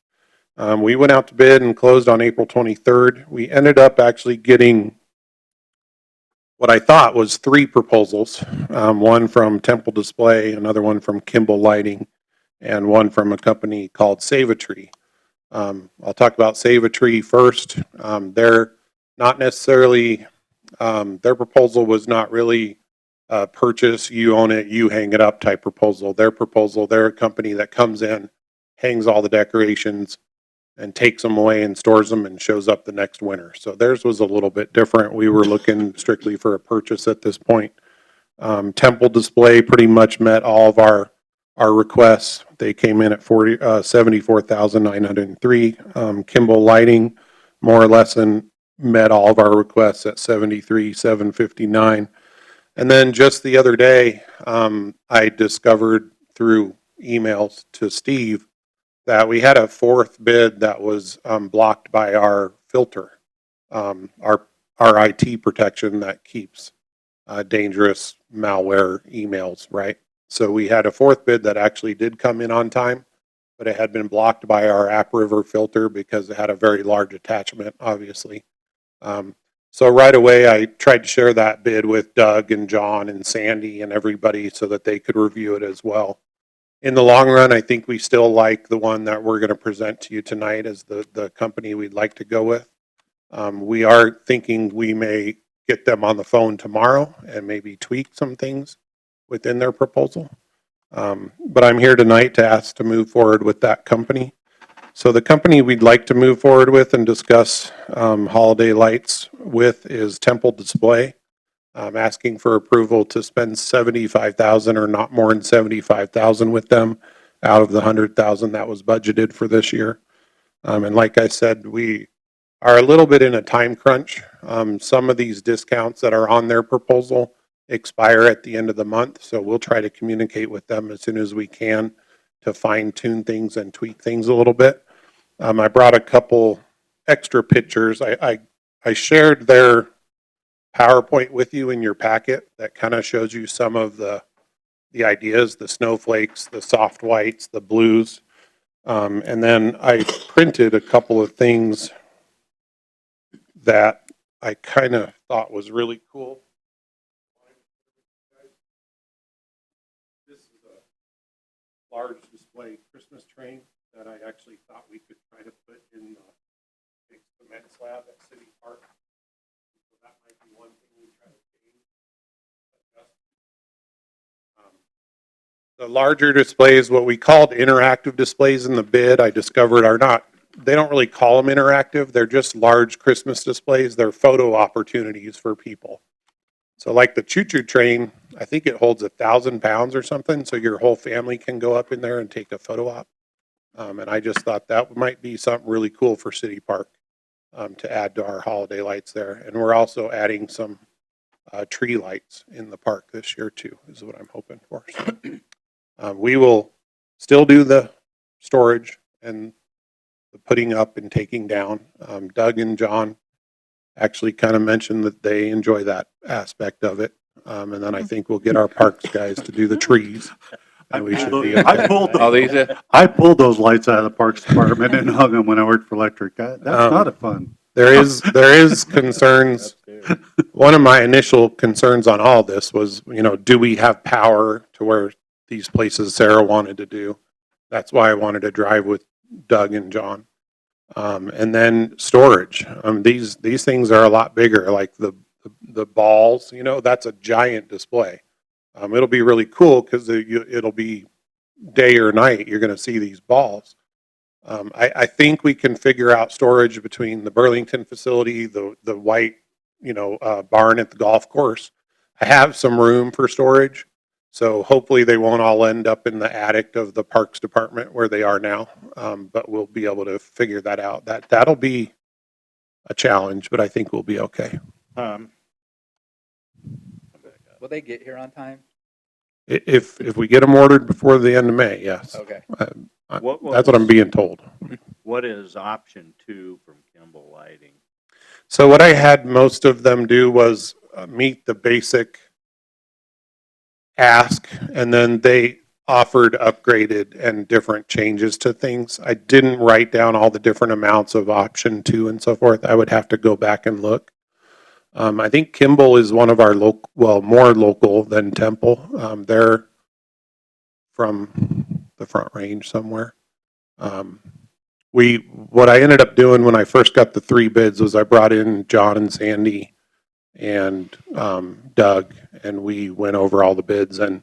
We went out to bid and closed on April 23rd. We ended up actually getting what I thought was 3 proposals, one from Temple Display, another one from Kimball Lighting, and one from a company called Save a Tree. I'll talk about Save a Tree first. They're not necessarily, their proposal was not really purchase, you own it, you hang it up type proposal. Their proposal, they're a company that comes in, hangs all the decorations, and takes them away and stores them and shows up the next winter. So theirs was a little bit different. We were looking strictly for a purchase at this point. Temple Display pretty much met all of our requests. They came in at 74,903. Kimball Lighting more or less met all of our requests at 73,759. And then just the other day, I discovered through emails to Steve that we had a 4th bid that was blocked by our filter, our IT protection that keeps dangerous malware emails, right? So we had a 4th bid that actually did come in on time, but it had been blocked by our AppRiver filter because it had a very large attachment, obviously. So right away, I tried to share that bid with Doug and John and Sandy and everybody so that they could review it as well. In the long run, I think we still like the one that we're going to present to you tonight as the company we'd like to go with. We are thinking we may get them on the phone tomorrow and maybe tweak some things within their proposal. But I'm here tonight to ask to move forward with that company. So the company we'd like to move forward with and discuss holiday lights with is Temple Display. I'm asking for approval to spend $75,000 or not more than $75,000 with them out of the $100,000 that was budgeted for this year. And like I said, we are a little bit in a time crunch. Some of these discounts that are on their proposal expire at the end of the month, so we'll try to communicate with them as soon as we can to fine tune things and tweak things a little bit. I brought a couple extra pictures. I shared their PowerPoint with you in your packet that kind of shows you some of the ideas, the snowflakes, the soft whites, the blues. And then I printed a couple of things that I kind of thought was really cool. This is a large display Christmas train that I actually thought we could try to put in the big cement slab at City Park. So that might be one thing we try to change. The larger displays, what we called interactive displays in the bid, I discovered are not, they don't really call them interactive. They're just large Christmas displays. They're photo opportunities for people. So like the choo-choo train, I think it holds 1,000 pounds or something. So your whole family can go up in there and take a photo op. And I just thought that might be something really cool for City Park. to add to our holiday lights there. And we're also adding some tree lights in the park this year too, is what I'm hoping for. So, we will still do the storage and the putting up and taking down. Doug and John actually kind of mentioned that they enjoy that aspect of it. And then I think we'll get our parks guys to do the trees. And we should be I okay. pulled All those, these, I pulled those lights out of the Parks Department and hung them when I worked for electric. That's not a fun. There is concerns. One of my initial concerns on all this was, do we have power to where these places Sarah wanted to do? That's why I wanted to drive with Doug and John. And then storage. These things are a lot bigger, like the balls, that's a giant display. It'll be really cool because it'll be day or night. You're going to see these balls. I think we can figure out storage between the Burlington facility, the white, barn at the golf course. I have some room for storage, so hopefully they won't all end up in the attic of the Parks Department where they are now. But we'll be able to figure that out. That'll be a challenge, but I think we'll be okay. Will they get here on time? If we get them ordered before the end of May, yes. Okay. That's what I'm being told. What is option 2 from Kimball Lighting? So what I had most of them do was meet the basic ask, and then they offered upgraded and different changes to things. I didn't write down all the different amounts of option 2 and so forth. I would have to go back and look. I think Kimball is one of our more local than Temple. They're from the Front Range somewhere. What I ended up doing when I first got the 3 bids was I brought in John and Sandy and Doug, and we went over all the bids, and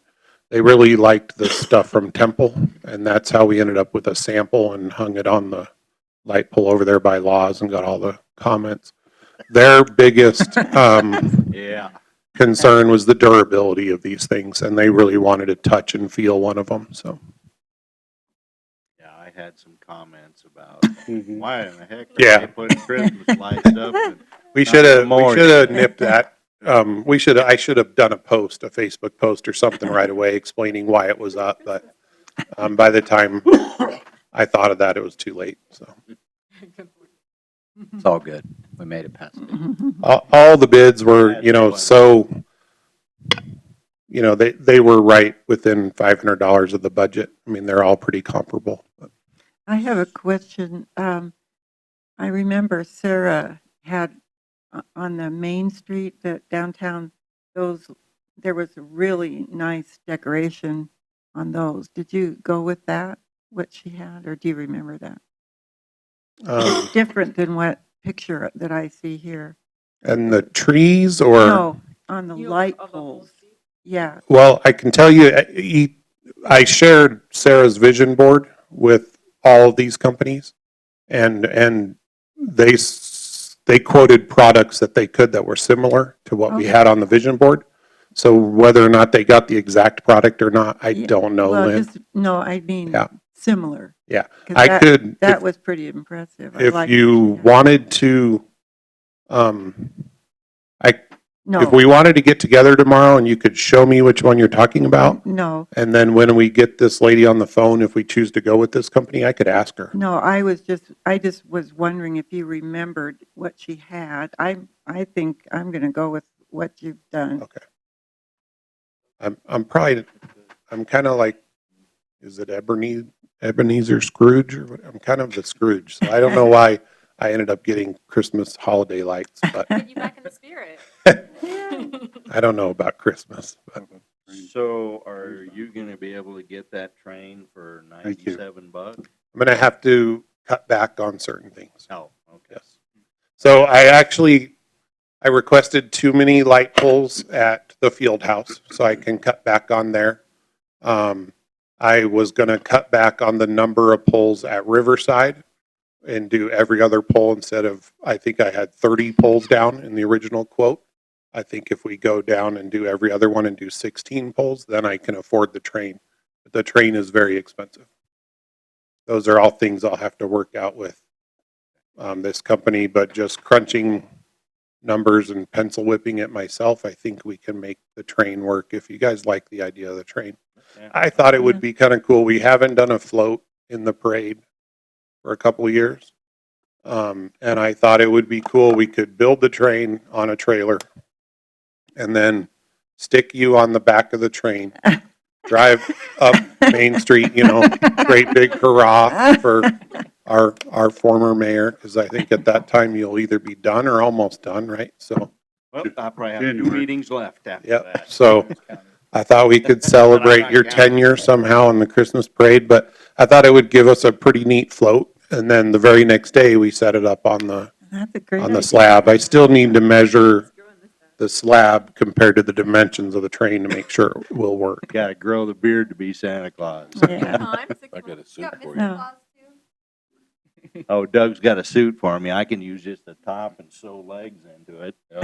they really liked the stuff from Temple, and that's how we ended up with a sample and hung it on the light pole over there by Laws and got all the comments. Their biggest concern was the durability of these things, and they really wanted to touch and feel one of them. So, Yeah, I had some comments about Mhm. why in the heck are Yeah. they putting Christmas lights up? we should have nipped that. I should have done a Facebook post or something right away explaining why it was up, but by the time I thought of that, it was too late. So. It's all good. We made it past it. All the bids were, they were right within $500 of the budget. I mean, they're all pretty comparable. I have a question. I remember Sarah had on the Main Street, the downtown, there was a really nice decoration on those. Did you go with that, what she had, or do you remember that? Different than what picture that I see here. And the trees or? No, on the light poles. Yeah. Well, I can tell you, I shared Sarah's vision board with all of these companies, and they quoted products that were similar to what we had on the vision board. So whether or not they got the exact product or not, I don't know, Well, Lynn. I mean similar. Yeah, 'Cause I could. That was pretty impressive. If you wanted to, if we wanted to get together tomorrow and you could show me which one you're talking about. No. And then when we get this lady on the phone, if we choose to go with this company, I could ask her. No, I just was wondering if you remembered what she had. I think I'm going to go with what you've done. Okay. I'm kind of like, is it Ebenezer Scrooge? Or what? I'm kind of the Scrooge. So I don't know why I ended up getting Christmas holiday lights, but Get you back in the spirit. I don't know about Christmas. But. So are you going to be able to get that train for $97? I'm going to have to cut back on certain things. Oh, okay. Yes. So I requested too many light poles at the field house, so I can cut back on there. I was going to cut back on the number of poles at Riverside and do every other pole instead of, I think I had 30 poles down in the original quote. I think if we go down and do every other one and do 16 poles, then I can afford the train. But the train is very expensive. Those are all things I'll have to work out with this company, but just crunching numbers and pencil whipping it myself, I think we can make the train work if you guys like the idea of the train. Yeah. I thought it would be kind of cool. We haven't done a float in the parade for a couple of years. And I thought it would be cool. We could build the train on a trailer and then stick you on the back of the train, drive up Main Street, great big hurrah for our former mayor, because I think at that time you'll either be done or almost done, right? So, Well, I probably have 2 January. meetings left after yep. that. So I thought we could celebrate your tenure somehow in the Christmas parade, but I thought it would give us a pretty neat float. And then the very next day, we set it up on the That's a great on the idea. slab. I still need to measure the slab compared to the dimensions of the train to make sure it will work. Got to grow the beard to be Santa Claus. Yeah. I got a suit for you. No. Oh, Doug's got a suit for me. I can use just the top and sew legs into it. Oh,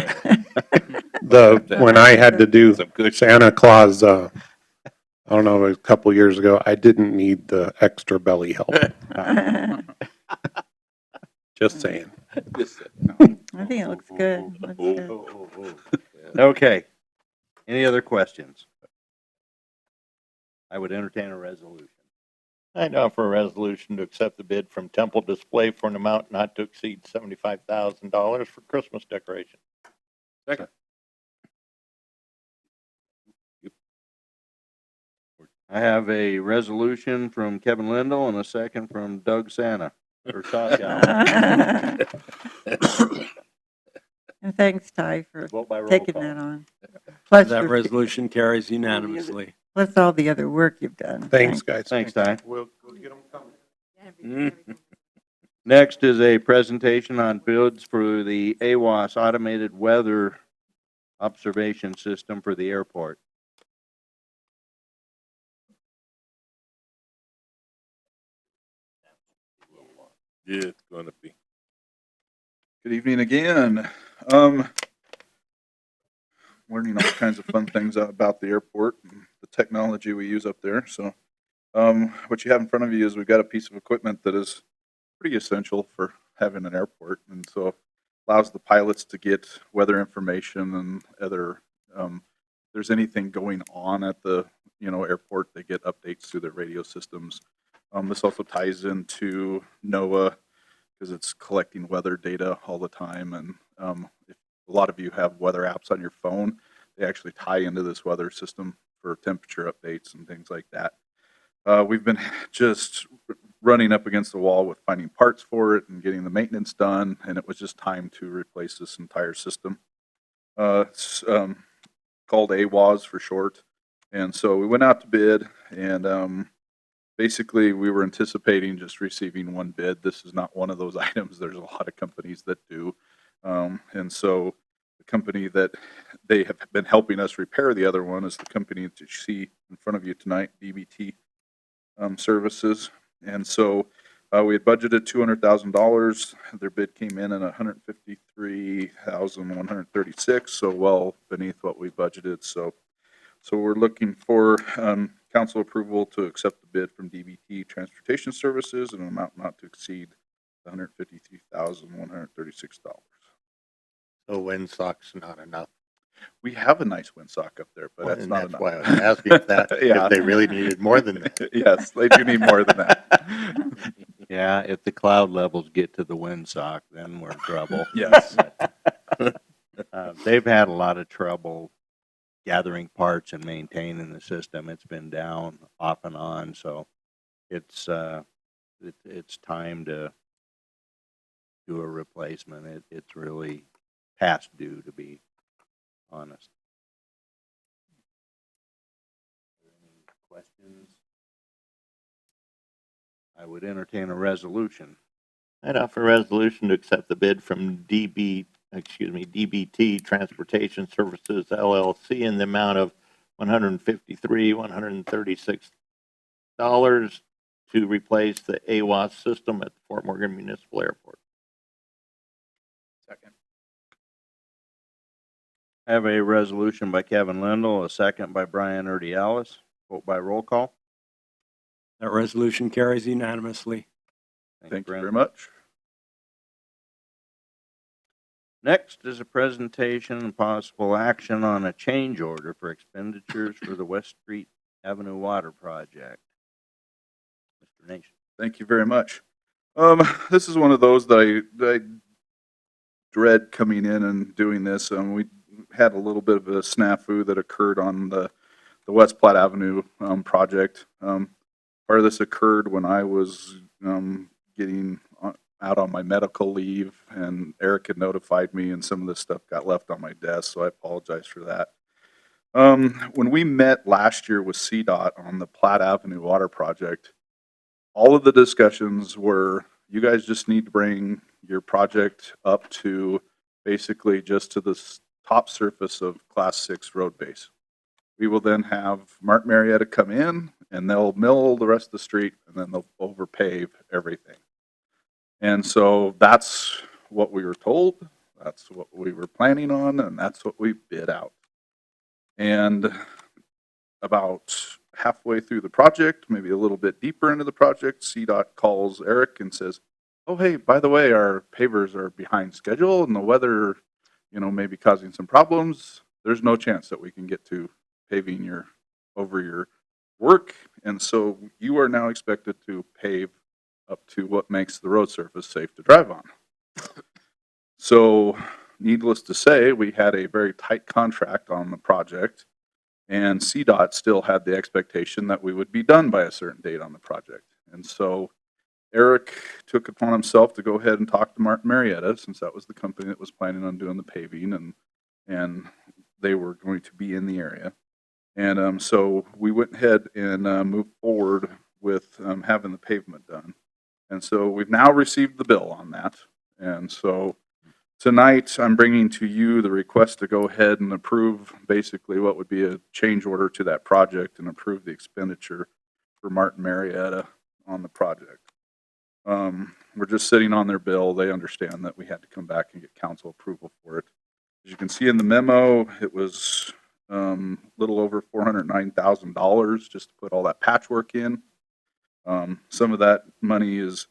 yeah. When I had to do Some good Santa Claus, I don't know, a couple years ago, I didn't need the extra belly help. Just saying. Just, I think it looks good. Looks good. Okay. Any other questions? I would entertain a resolution. I'd offer a resolution to accept the bid from Temple Display for an amount not to exceed $75,000 for Christmas decoration. Second. I have a resolution from Kevin Lindell and a second from Doug Santa. Or Sasha. And thanks, Ty, for Vote by roll taking call. that on. Plus, That your- resolution carries unanimously. plus all the other work you've done. Thanks, guys. Thanks, Ty. We'll get them coming. Next is a presentation on bids for the Awos automated weather observation system for the airport. yeah, it's gonna be. Good evening again. Learning all kinds of fun things about the airport and the technology we use up there. So, what you have in front of you is we've got a piece of equipment that is pretty essential for having an airport, and so allows the pilots to get weather information and other. If there's anything going on at the airport, they get updates through their radio systems. This also ties into NOAA because it's collecting weather data all the time. And if a lot of you have weather apps on your phone, they actually tie into this weather system for temperature updates and things like that. We've been just running up against the wall with finding parts for it and getting the maintenance done, and it was just time to replace this entire system. It's called Awos for short. And so we went out to bid, and basically we were anticipating just receiving one bid. This is not one of those items. There's a lot of companies that do. And so the company that they have been helping us repair the other one is the company that you see in front of you tonight, DBT Services. And so we had budgeted $200,000. Their bid came in at $153,136, so well beneath what we budgeted. So we're looking for council approval to accept the bid from DBT Transportation Services in an amount not to exceed $153,136. So windsock's not enough. We have a nice windsock up there, but that's And not that's enough. why I was asking if that, Yeah. if they really needed more than that. Yes, they do need more than that. Yeah, if the cloud levels get to the windsock, then we're in trouble. Yes. They've had a lot of trouble gathering parts and maintaining the system. It's been down off and on, so it's time to do a replacement. It's really past due, to be honest. Any questions? I would entertain a resolution. I'd offer a resolution to accept the bid from DBT Transportation Services LLC in the amount of $153,136 to replace the Awos system at the Fort Morgan Municipal Airport. Second. I have a resolution by Kevin Lindell, a second by Brian Urdialis. Vote by roll call. That resolution carries unanimously. Thank you very much. Next is a presentation and possible action on a change order for expenditures for the West Street Avenue Water Project. Mr. Nation. Thank you very much. This is one of those that I dread coming in and doing this. We had a little bit of a snafu that occurred on the West Platte Avenue project. Part of this occurred when I was getting out on my medical leave, and Eric had notified me, and some of this stuff got left on my desk, so I apologize for that. When we met last year with CDOT on the Platte Avenue Water Project, all of the discussions were, you guys just need to bring your project up to basically just to the top surface of Class 6 road base. We will then have Martin Marietta come in, and they'll mill the rest of the street, and then they'll overpave everything. And so that's what we were told, that's what we were planning on, and that's what we bid out. And about halfway through the project, maybe a little bit deeper into the project, CDOT calls Eric and says, oh, hey, by the way, our pavers are behind schedule and the weather, may be causing some problems. There's no chance that we can get to paving over your work. And so you are now expected to pave up to what makes the road surface safe to drive on. So needless to say, we had a very tight contract on the project, and CDOT still had the expectation that we would be done by a certain date on the project. And so Eric took it upon himself to go ahead and talk to Martin Marietta, since that was the company that was planning on doing the paving, and they were going to be in the area. And so we went ahead and moved forward with having the pavement done. And so we've now received the bill on that. And so tonight I'm bringing to you the request to go ahead and approve basically what would be a change order to that project and approve the expenditure for Martin Marietta on the project. We're just sitting on their bill. They understand that we had to come back and get council approval for it. As you can see in the memo, it was a little over $409,000 just to put all that patchwork in. Some of that money is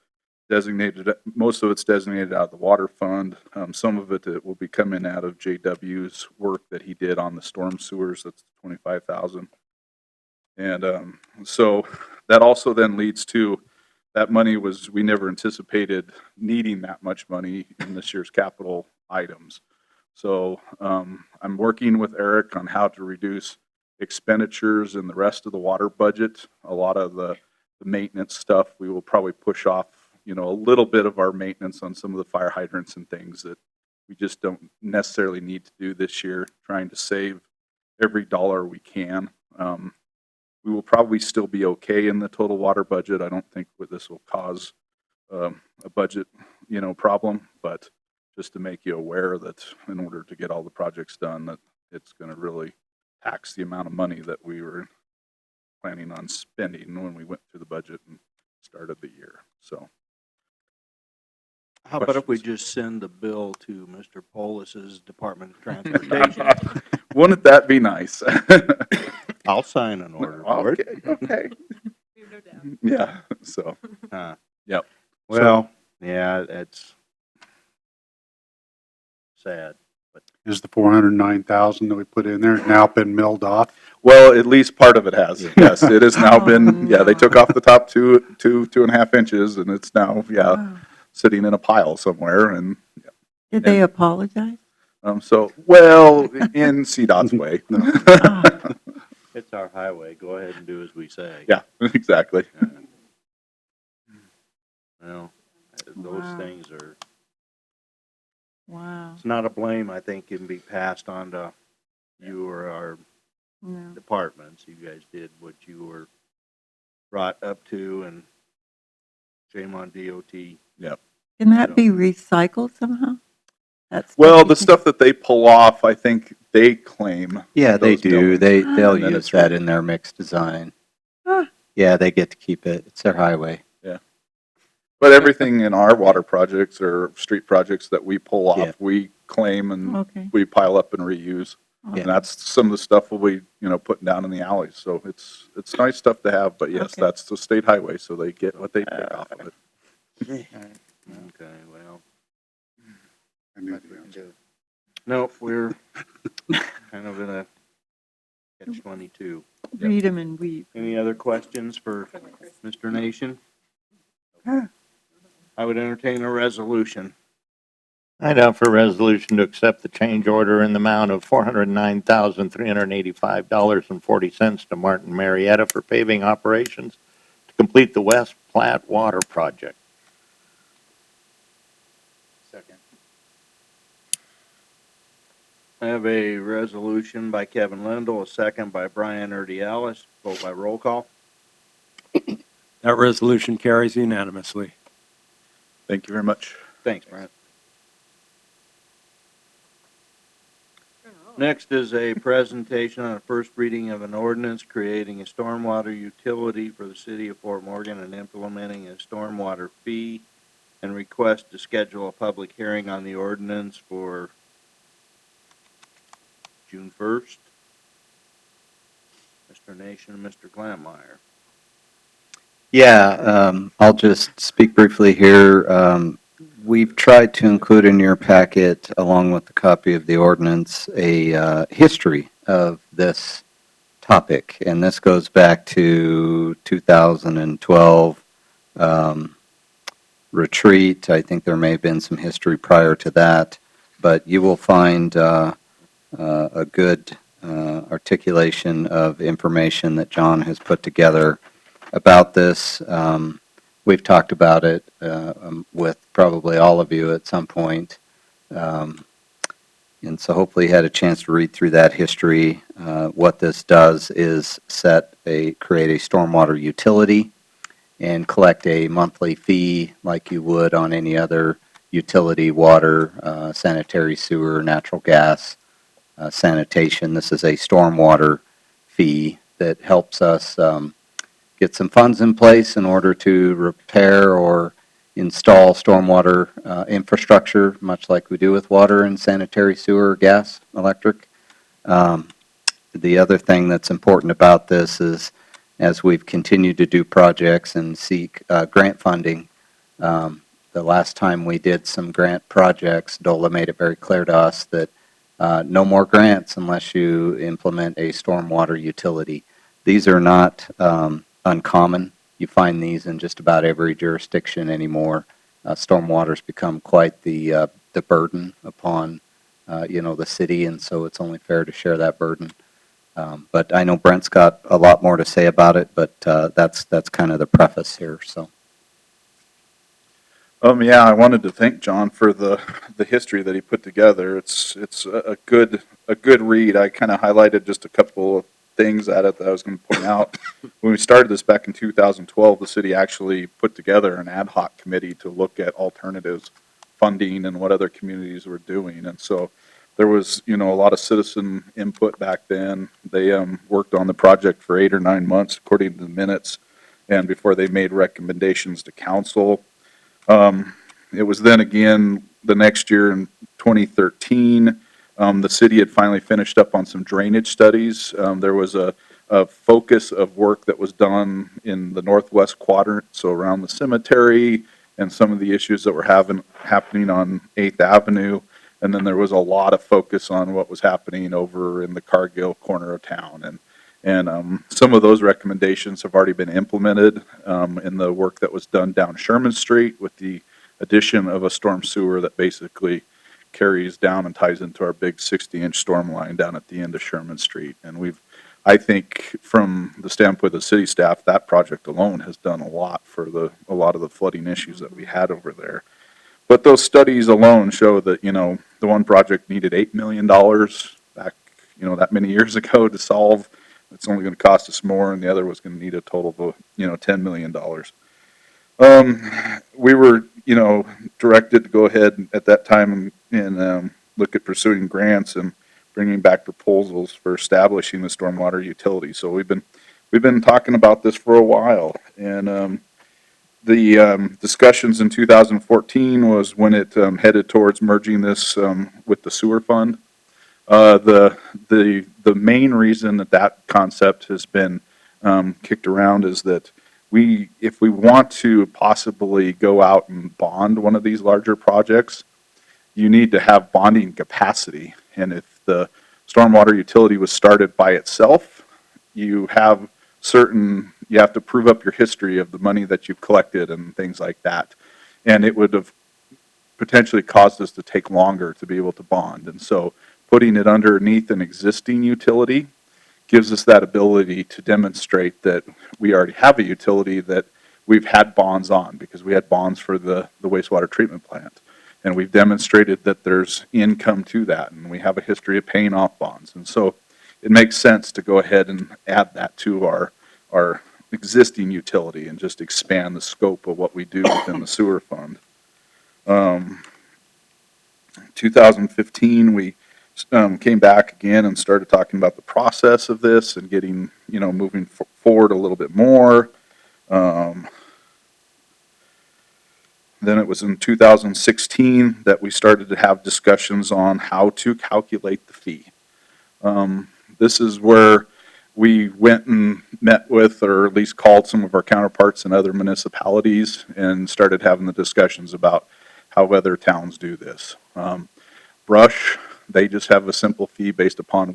designated, most of it's designated out of the water fund. Some of it will be coming out of JW's work that he did on the storm sewers. That's $25,000. And so that also then leads to, that money was, we never anticipated needing that much money in this year's capital items. So I'm working with Eric on how to reduce expenditures in the rest of the water budget. A lot of the maintenance stuff, we will probably push off, a little bit of our maintenance on some of the fire hydrants and things that we just don't necessarily need to do this year, trying to save every dollar we can. We will probably still be okay in the total water budget. I don't think this will cause a budget, problem, but just to make you aware that in order to get all the projects done, that it's going to really tax the amount of money that we were planning on spending when we went through the budget and started the year. So, How about if we just send the bill to Mr. Polis's Department of Transportation? Wouldn't that be nice? I'll sign an order for it. Okay. Yeah. So, yep. Well, yeah, it's sad. But Is the 409,000 that we put in there now been milled off? Well, at least part of it has. Yes, it has now been. Yeah, they took off the top 2.5 inches, and it's now sitting in a pile somewhere. And Did they apologize? So, well, in CDOT's way. it's our highway. Go ahead and do as we say. Yeah, exactly. Well, those things are. Wow. It's not a blame. I think can be passed on to you or our departments. You guys did what you were brought up to, and shame on DOT. Yep. Can that be recycled somehow? Well, the stuff that they pull off, I think they claim. Yeah, they do. They'll And then use it's that in their mixed design. Yeah, they get to keep it. It's their highway. Yeah. But everything in our water projects or street projects that we pull off, we claim and we pile up and reuse. And that's some of the stuff we'll be, putting down in the alleys. So it's nice stuff to have, but yes, that's the state highway, so they get what they pick off of it. Okay, well. I knew the answer. read them and weep. Any other questions for Mr. Nation? I would entertain a resolution. I'd offer a resolution to accept the change order in the amount of $409,385.40 to Martin Marietta for paving operations to complete the West Platte Water Project. Second. I have a resolution by Kevin Lindell, a second by Brian Urdialis, vote by roll call. That resolution carries unanimously. Thank you very much. Thanks, Brent. Next is a presentation on a first reading of an ordinance creating a stormwater utility for the city of Fort Morgan and implementing a stormwater fee, and request to schedule a public hearing on the ordinance for June 1st. Mr. Nation and Mr. Glampmeyer. Yeah, I'll just speak briefly here. We've tried to include in your packet, along with the copy of the ordinance, a history of this topic, and this goes back to 2012 retreat. I think there may have been some history prior to that, but you will find a good articulation of information that John has put together about this. We've talked about it with probably all of you at some point. And so hopefully you had a chance to read through that history. What this does is create a stormwater utility and collect a monthly fee like you would on any other utility, water, sanitary sewer, natural gas, sanitation. This is a stormwater fee that helps us get some funds in place in order to repair or install stormwater infrastructure, much like we do with water and sanitary sewer, gas, electric. The other thing that's important about this is, as we've continued to do projects and seek grant funding, the last time we did some grant projects, DOLA made it very clear to us that no more grants unless you implement a stormwater utility. These are not uncommon. You find these in just about every jurisdiction anymore. Stormwater's become quite the burden upon the city, and so it's only fair to share that burden. But I know Brent's got a lot more to say about it, but that's kind of the preface here. So. Yeah, I wanted to thank John for the history that he put together. It's a good read. I kind of highlighted just a couple of things at it that I was going to point out. When we started this back in 2012, the city actually put together an ad hoc committee to look at alternatives, funding, and what other communities were doing. And so there was, a lot of citizen input back then. They worked on the project for 8 or 9 months, according to the minutes, and before they made recommendations to council. It was then again the next year in 2013. The city had finally finished up on some drainage studies. There was a focus of work that was done in the northwest quadrant, so around the cemetery and some of the issues that were happening on 8th Avenue. And then there was a lot of focus on what was happening over in the Cargill corner of town. And some of those recommendations have already been implemented in the work that was done down Sherman Street with the addition of a storm sewer that basically carries down and ties into our big 60-inch storm line down at the end of Sherman Street. And I think from the standpoint of the city staff, that project alone has done a lot for a lot of the flooding issues that we had over there. But those studies alone show that, the one project needed $8 million back, that many years ago to solve. It's only going to cost us more, and the other was going to need a total of, $10 million. We were, directed to go ahead at that time and look at pursuing grants and bringing back proposals for establishing the stormwater utility. So we've been talking about this for a while, and the discussions in 2014 was when it headed towards merging this with the sewer fund. The main reason that concept has been kicked around is that if we want to possibly go out and bond one of these larger projects, you need to have bonding capacity. And if the stormwater utility was started by itself, you have you have to prove up your history of the money that you've collected and things like that. And it would have potentially caused us to take longer to be able to bond. And so putting it underneath an existing utility gives us that ability to demonstrate that we already have a utility that we've had bonds on, because we had bonds for the wastewater treatment plant. And we've demonstrated that there's income to that, and we have a history of paying off bonds. And so it makes sense to go ahead and add that to our existing utility and just expand the scope of what we do within the sewer fund. 2015, we came back again and started talking about the process of this and getting, moving forward a little bit more. Then it was in 2016 that we started to have discussions on how to calculate the fee. This is where we went and met with, or at least called some of our counterparts in other municipalities and started having the discussions about how other towns do this. Brush, they just have a simple fee based upon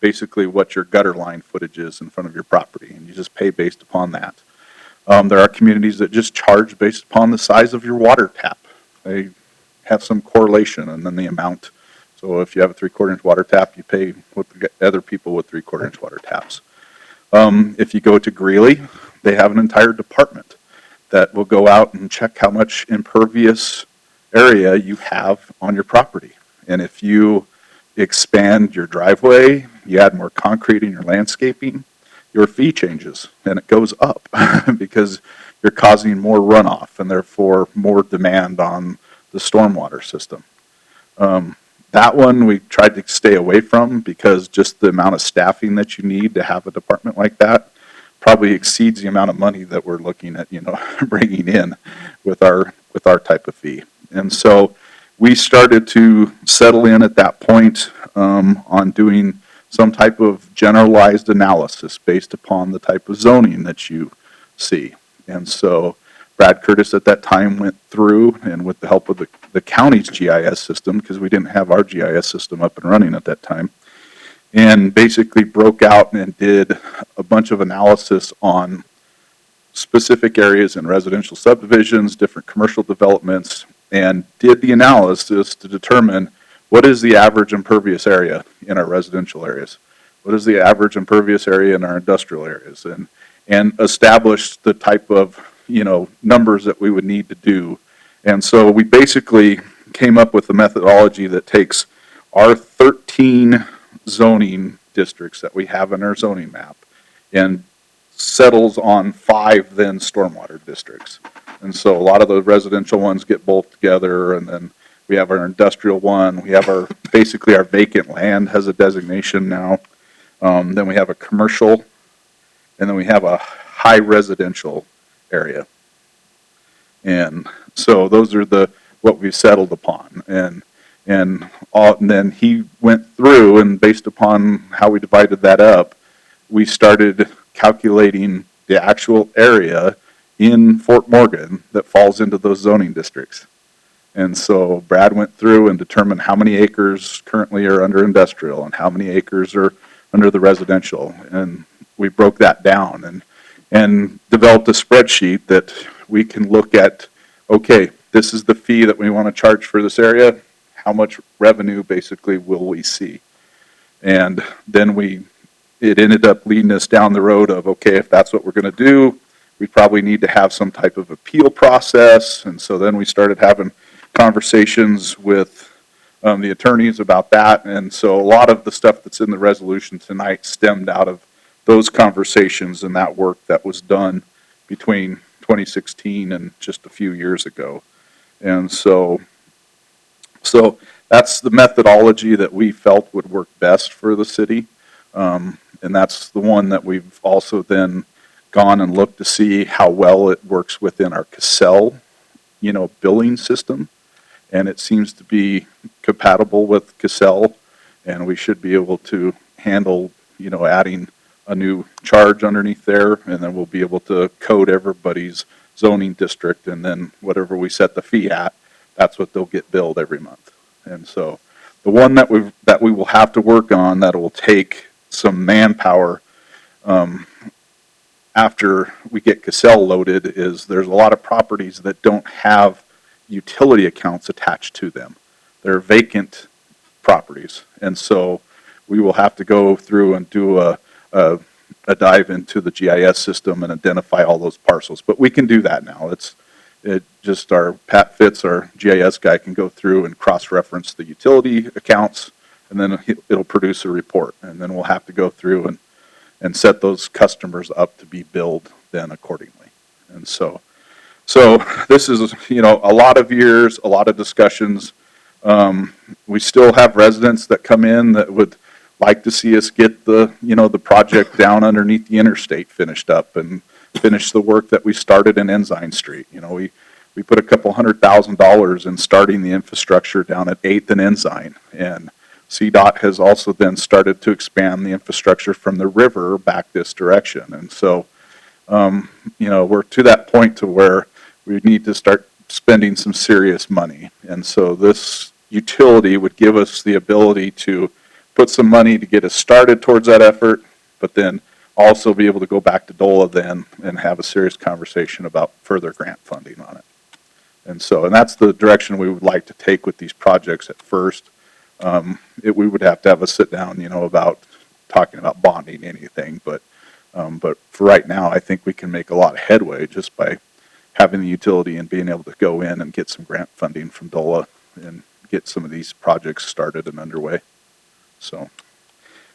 basically what your gutter line footage is in front of your property, and you just pay based upon that. There are communities that just charge based upon the size of your water tap. They have some correlation and then the amount. So if you have a 3/4 inch water tap, you pay what the other people with 3/4 inch water taps. If you go to Greeley, they have an entire department that will go out and check how much impervious area you have on your property. And if you expand your driveway, you add more concrete in your landscaping, your fee changes and it goes up because you're causing more runoff and therefore more demand on the stormwater system. That one we tried to stay away from because just the amount of staffing that you need to have a department like that probably exceeds the amount of money that we're looking at, bringing in with our type of fee. And so we started to settle in at that point on doing some type of generalized analysis based upon the type of zoning that you see. And so Brad Curtis at that time went through, and with the help of the county's GIS system, because we didn't have our GIS system up and running at that time, and basically broke out and did a bunch of analysis on specific areas in residential subdivisions, different commercial developments, and did the analysis to determine what is the average impervious area in our residential areas, what is the average impervious area in our industrial areas, and established the type of numbers that we would need to do. And so we basically came up with a methodology that takes our 13 zoning districts that we have in our zoning map and settles on 5 then stormwater districts. And so a lot of the residential ones get both together, and then we have our industrial one. We have basically our vacant land has a designation now. Then we have a commercial, and then we have a high residential area. And so those are what we've settled upon. And then he went through, and based upon how we divided that up, we started calculating the actual area in Fort Morgan that falls into those zoning districts. And so Brad went through and determined how many acres currently are under industrial and how many acres are under the residential. And we broke that down and developed a spreadsheet that we can look at, okay, this is the fee that we want to charge for this area. How much revenue basically will we see? And then it ended up leading us down the road of, okay, if that's what we're going to do, we probably need to have some type of appeal process. And so then we started having conversations with the attorneys about that. And so a lot of the stuff that's in the resolution tonight stemmed out of those conversations and that work that was done between 2016 and just a few years ago. And so that's the methodology that we felt would work best for the city. And that's the one that we've also then gone and looked to see how well it works within our Cassell, billing system. And it seems to be compatible with Cassell, and we should be able to handle, adding a new charge underneath there, and then we'll be able to code everybody's zoning district, and then whatever we set the fee at, that's what they'll get billed every month. And so the one that we will have to work on that will take some manpower after we get Cassell loaded is there's a lot of properties that don't have utility accounts attached to them. They're vacant properties. And so we will have to go through and do a dive into the GIS system and identify all those parcels. But we can do that now. It just our Pat Fitz, our GIS guy, can go through and cross-reference the utility accounts, and then it'll produce a report. And then we'll have to go through and set those customers up to be billed then accordingly. And so this is, a lot of years, a lot of discussions. We still have residents that come in that would like to see us get the project down underneath the interstate finished up and finish the work that we started in Ensign Street. We put a couple $100,000 in starting the infrastructure down at 8th and Ensign, and CDOT has also then started to expand the infrastructure from the river back this direction. And so, we're to that point to where we need to start spending some serious money. And so this utility would give us the ability to put some money to get us started towards that effort, but then also be able to go back to DOLA then and have a serious conversation about further grant funding on it. And that's the direction we would like to take with these projects at first. We would have to have a sit down, about talking about bonding anything, but for right now, I think we can make a lot of headway just by having the utility and being able to go in and get some grant funding from DOLA and get some of these projects started and underway. So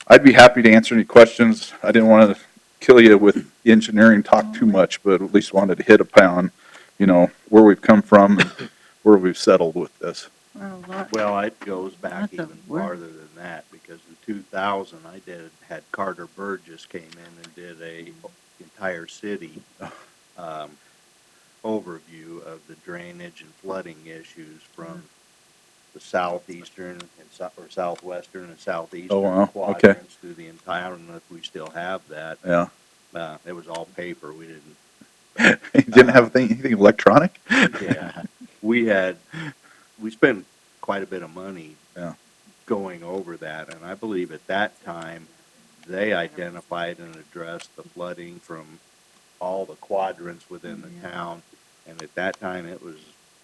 I'd be happy to answer any questions. I didn't want to kill you with engineering talk too much, but at least wanted to hit upon, where we've come from and where we've settled with this. Well, it goes back Lots of even work. farther than that, because in 2000, had Carter Burgess came in and did a entire city overview of the drainage and flooding issues from the southeastern and or southwestern and southeastern Oh, wow. Okay. quadrants through the entire. I don't know if we still have that. Yeah. It was all paper. We didn't. You didn't have anything electronic? Yeah, we spent quite a bit of money going over that, and I believe at that time they identified and addressed the flooding from all the quadrants within the town, and at that time it was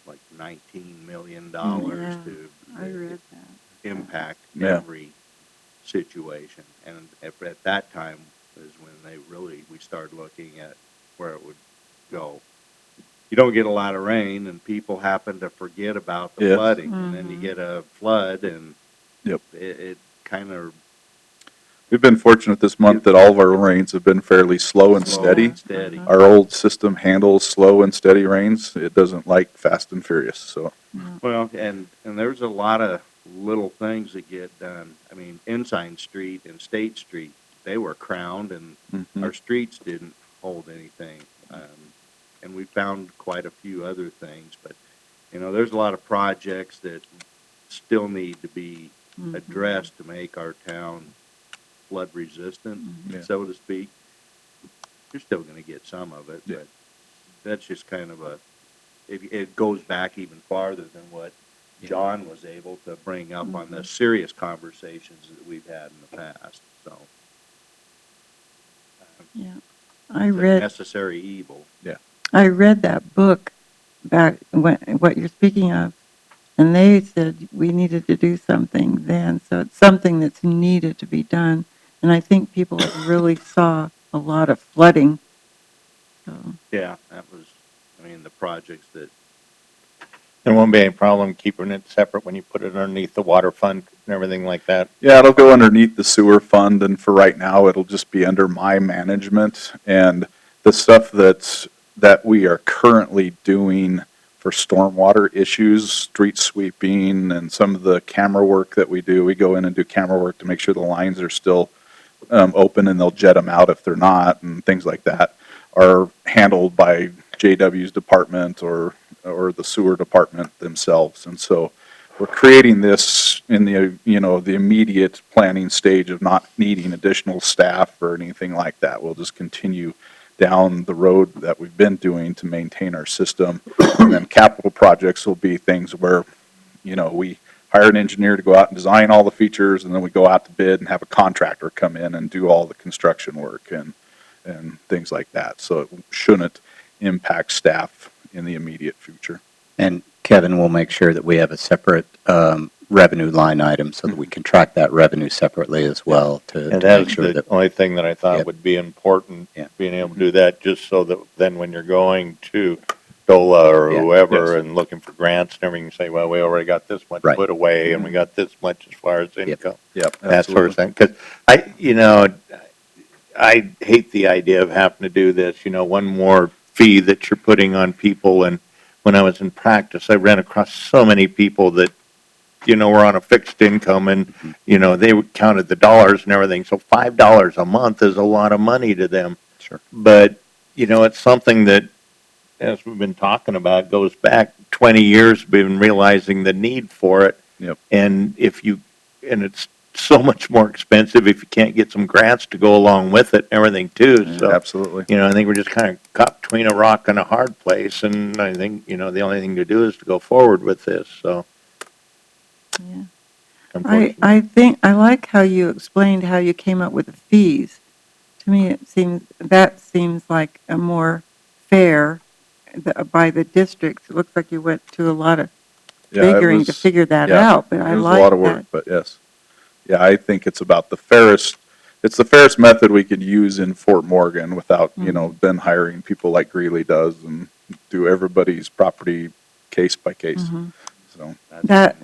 like $19 million to I read that. impact Yeah. every situation, and at that time is when we started looking at where it would go. You don't get a lot of rain, and people happen to forget about the Yes. flooding, and then you get a flood, and Yep. it kind of We've been fortunate this month that all of our rains have been fairly slow and steady. Our old system handles slow and steady rains. It doesn't like fast and furious, so. Well, and there's a lot of little things that get done. I mean, Ensign Street and State Street, they were crowned, and our streets didn't hold anything. And we found quite a few other things, but, there's a lot of projects that still need to be addressed to make our town flood resistant, so to speak. You're still going to get some of it, but that's just kind of it goes back even farther than what John was able to bring up on the serious conversations that we've had in the past. So, Yeah. I it's a read necessary evil. Yeah. I read that book back what you're speaking of, and they said we needed to do something then. So it's something that's needed to be done. And I think people really saw a lot of flooding. So, Yeah, that was, the projects that, There won't be any problem keeping it separate when you put it underneath the water fund and everything like that. Yeah, it'll go underneath the sewer fund, and for right now, it'll just be under my management. And the stuff that we are currently doing for stormwater issues, street sweeping, and some of the camera work that we do, we go in and do camera work to make sure the lines are still open, and they'll jet them out if they're not, and things like that are handled by JW's department or the sewer department themselves. And so we're creating this in the immediate planning stage of not needing additional staff or anything like that. We'll just continue down the road that we've been doing to maintain our system. And then capital projects will be things where, we hire an engineer to go out and design all the features, and then we go out to bid and have a contractor come in and do all the construction work and things like that. So it shouldn't impact staff in the immediate future. And Kevin will make sure that we have a separate revenue line item so that we can track that revenue separately as well to And make that's sure the that, only thing that I thought Yep. would be important, Yeah. being able to do that, just so that then when you're going to DOLA or Yeah. whoever Yes. and looking for grants and everything, you say, well, we already got this much Right. put away and we got this much as far as income. Yep, That sort of thing. Because I hate the idea of having to do this, one more fee that you're putting on people. And when I was in practice, I ran across so many people that, were on a fixed income and, they counted the dollars and everything. So $5 a month is a lot of money to them. Sure. But, it's something that, as we've been talking about, goes back 20 years, we've been realizing the need for it. Yep. And it's so much more expensive if you can't get some grants to go along with it and everything too. So, Absolutely. I think we're just kind of caught between a rock and a hard place. And I think, the only thing to do is to go forward with this. So, Yeah. unfortunately. I think, I like how you explained how you came up with the fees. To me, that seems like a more fair by the districts. It looks like you went to a lot of figuring to figure that out, but I It was like a lot of work, that. but yes. Yeah, I think it's about it's the fairest method we could use in Fort Morgan without, then hiring people like Greeley does and do everybody's property case by case. Mhm. So, That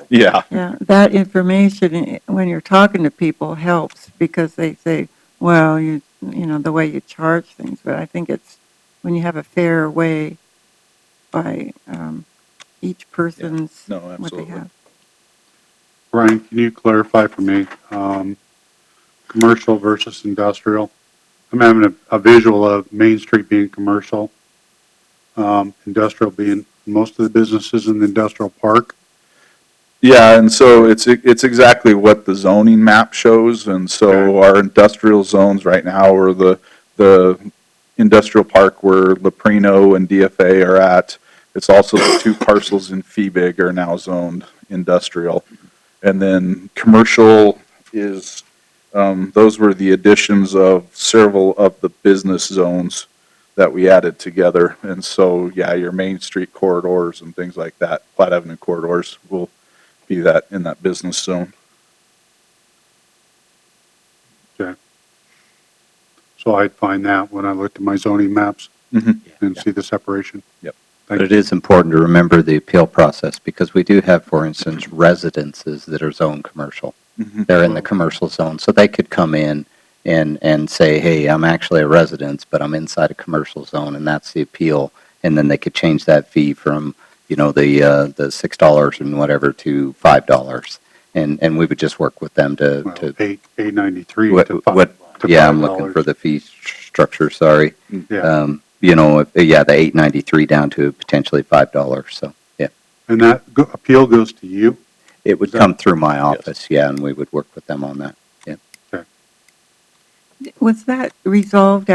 yeah. Yeah, that information, when you're talking to people, helps because they say, well, the way you charge things, but I think it's when you have a fair way by each person's, No, what they absolutely. have. Brian, can you clarify for me, commercial versus industrial? I'm having a visual of Main Street being commercial, industrial being most of the businesses in the industrial park. Yeah, and so it's exactly what the zoning map shows, and so our industrial zones right now are the industrial park where Leprino and DFA are at. It's also the two parcels in Feebig are now zoned industrial, and then commercial is those were the additions of several of the business zones that we added together, and so yeah, your Main Street corridors and things like that, Platte Avenue corridors will be that in that business zone. Okay. So I'd find that when I looked at my zoning maps and see the separation. Yep. but it is important to remember the appeal process because we do have, for instance, residences that are zoned commercial. They're in the commercial zone, so they could come in and say, hey, I'm actually a residence, but I'm inside a commercial zone, and that's the appeal. And then they could change that fee from, the $6 and whatever to $5. And we would just work with them to $8.93 to $5. yeah, I'm looking for the fee structure, sorry. Yeah. The $8.93 down to potentially $5, so, yeah. And that appeal goes to you? It would come through my office, yeah, and we would work with them on that, yeah. Okay. Was that resolved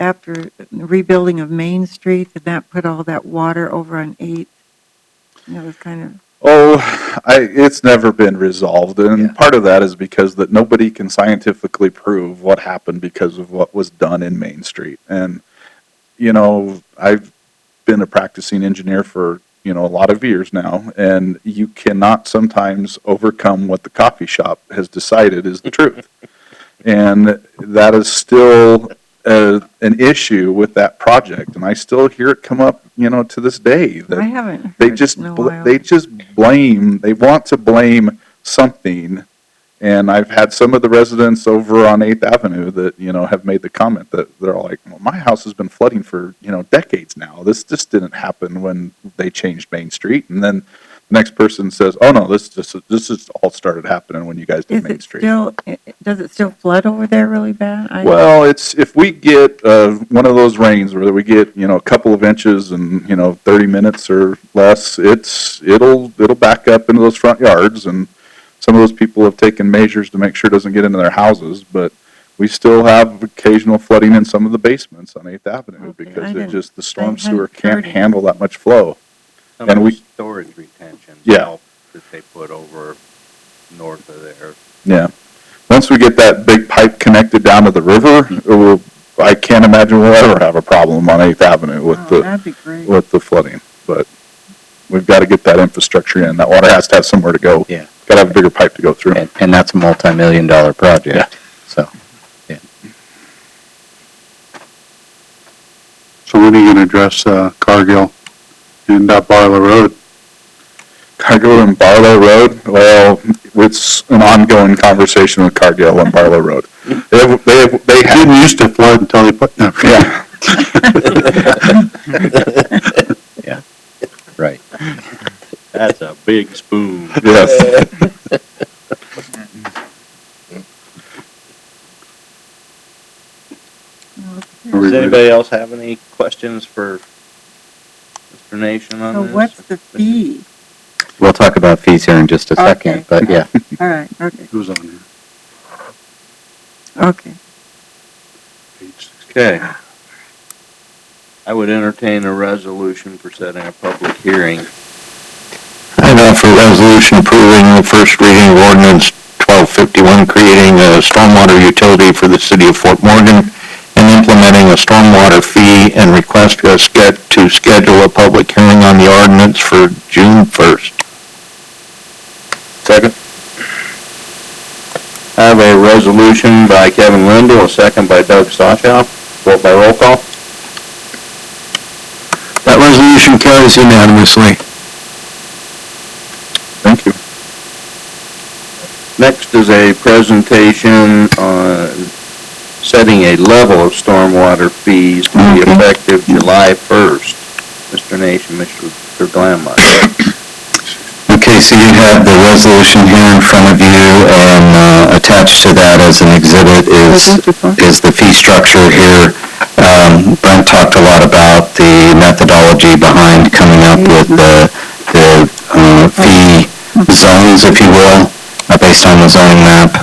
after rebuilding of Main Street? Did that put all that water over on 8th? It was kind of... It's never been resolved, and part of that is because that nobody can scientifically prove what happened because of what was done in Main Street. And, I've been a practicing engineer for, a lot of years now, and you cannot sometimes overcome what the coffee shop has decided is the truth. And that is still an issue with that project, and I still hear it come up, to this day. That I haven't heard they it just in a while. they want to blame something. And I've had some of the residents over on 8th Avenue that, have made the comment that they're all like, well, my house has been flooding for, decades now. This just didn't happen when they changed Main Street. And then the next person says, oh no, this just all started happening when you guys did Main Street. Does it still flood over there really bad? Well, if we get one of those rains where we get, a couple of inches in, 30 minutes or less, it'll back up into those front yards, and some of those people have taken measures to make sure it doesn't get into their houses, but we still have occasional flooding in some of the basements on 8th Avenue because the storm sewer can't handle that much flow. Some of the storage retention Yeah. help. that they put over north of there. Yeah. Once we get that big pipe connected down to the river, I can't imagine we'll ever have a problem on 8th Avenue with That'd be great. the flooding. But we've got to get that infrastructure in. That water has to have somewhere to go. Yeah. Got to have a bigger pipe to go through. And that's a multi-million-dollar project. Yeah. So, yeah. So when are you going to address Cargill and Barlow Road? Cargill and Barlow Road, well, it's an ongoing conversation with Cargill and Barlow Road. They Didn't used to flood until they put that. Yeah. Yeah. Right. That's a big spoon. Yes. Does anybody else have any questions for Mr. Nation on So this? what's the fee? We'll talk about fees here in just a second, Okay. but yeah. All right, okay, Who's on here? okay. Page 16. Okay. I would entertain a resolution for setting a public hearing. I move for resolution approving the first reading of ordinance 1251, creating a stormwater utility for the city of Fort Morgan and implementing a stormwater fee, and request us to schedule a public hearing on the ordinance for June 1st. Second. I have a resolution by Kevin Lindell, a second by Doug Sawchow. Vote by roll call. That resolution carries unanimously. Thank you. Next is a presentation on setting a level of stormwater fees to be effective July 1st. Mr. Nation, Mr. Glammer. Okay, so you have the resolution here in front of you, and attached to that as an exhibit is the fee structure here. Brent talked a lot about the methodology behind coming up with the fee zones, if you will, based on the zoning map.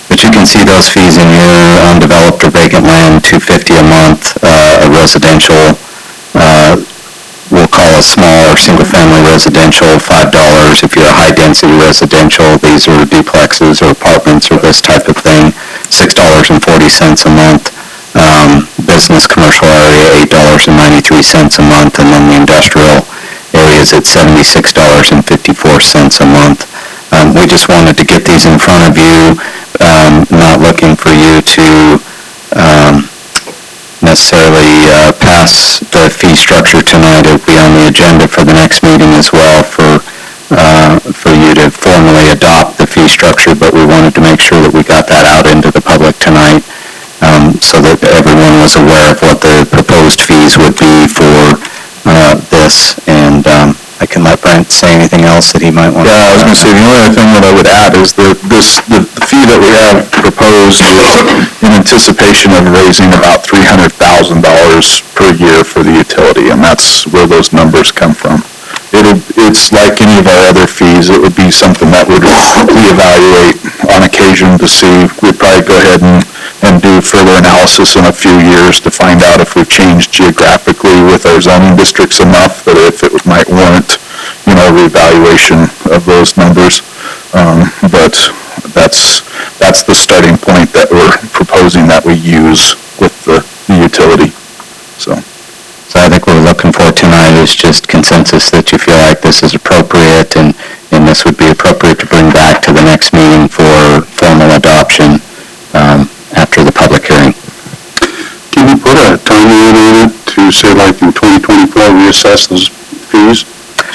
But you can see those fees in here: undeveloped or vacant land, $250 a month, a residential, we'll call a small or single-family residential, $5. If you're a high-density residential, these are duplexes or apartments or this type of thing, $6.40 a month. Business commercial area, $8.93 a month, and then the industrial areas at $76.54 a month. We just wanted to get these in front of you, not looking for you to necessarily pass the fee structure tonight. It'll be on the agenda for the next meeting as well for you to formally adopt the fee structure, but we wanted to make sure that we got that out into the public tonight, so that everyone was aware of what the proposed fees would be for this. And I can let Brent say anything else that he might want to. Yeah, I was going to say, the only other thing that I would add is that the fee that we have proposed is in anticipation of raising about $300,000 per year for the utility, and that's where those numbers come from. It's like any of our other fees. It would be something that would reevaluate on occasion to see. We'd probably go ahead and do further analysis in a few years to find out if we've changed geographically with our zoning districts enough that if it might warrant, reevaluation of those numbers. But that's the starting point that we're proposing that we use with the utility. So I think what we're looking for tonight is just consensus that you feel like this is appropriate, and this would be appropriate to bring back to the next meeting for formal adoption after the public hearing. Can you put a timeline on it to say like in 2024 reassess those fees?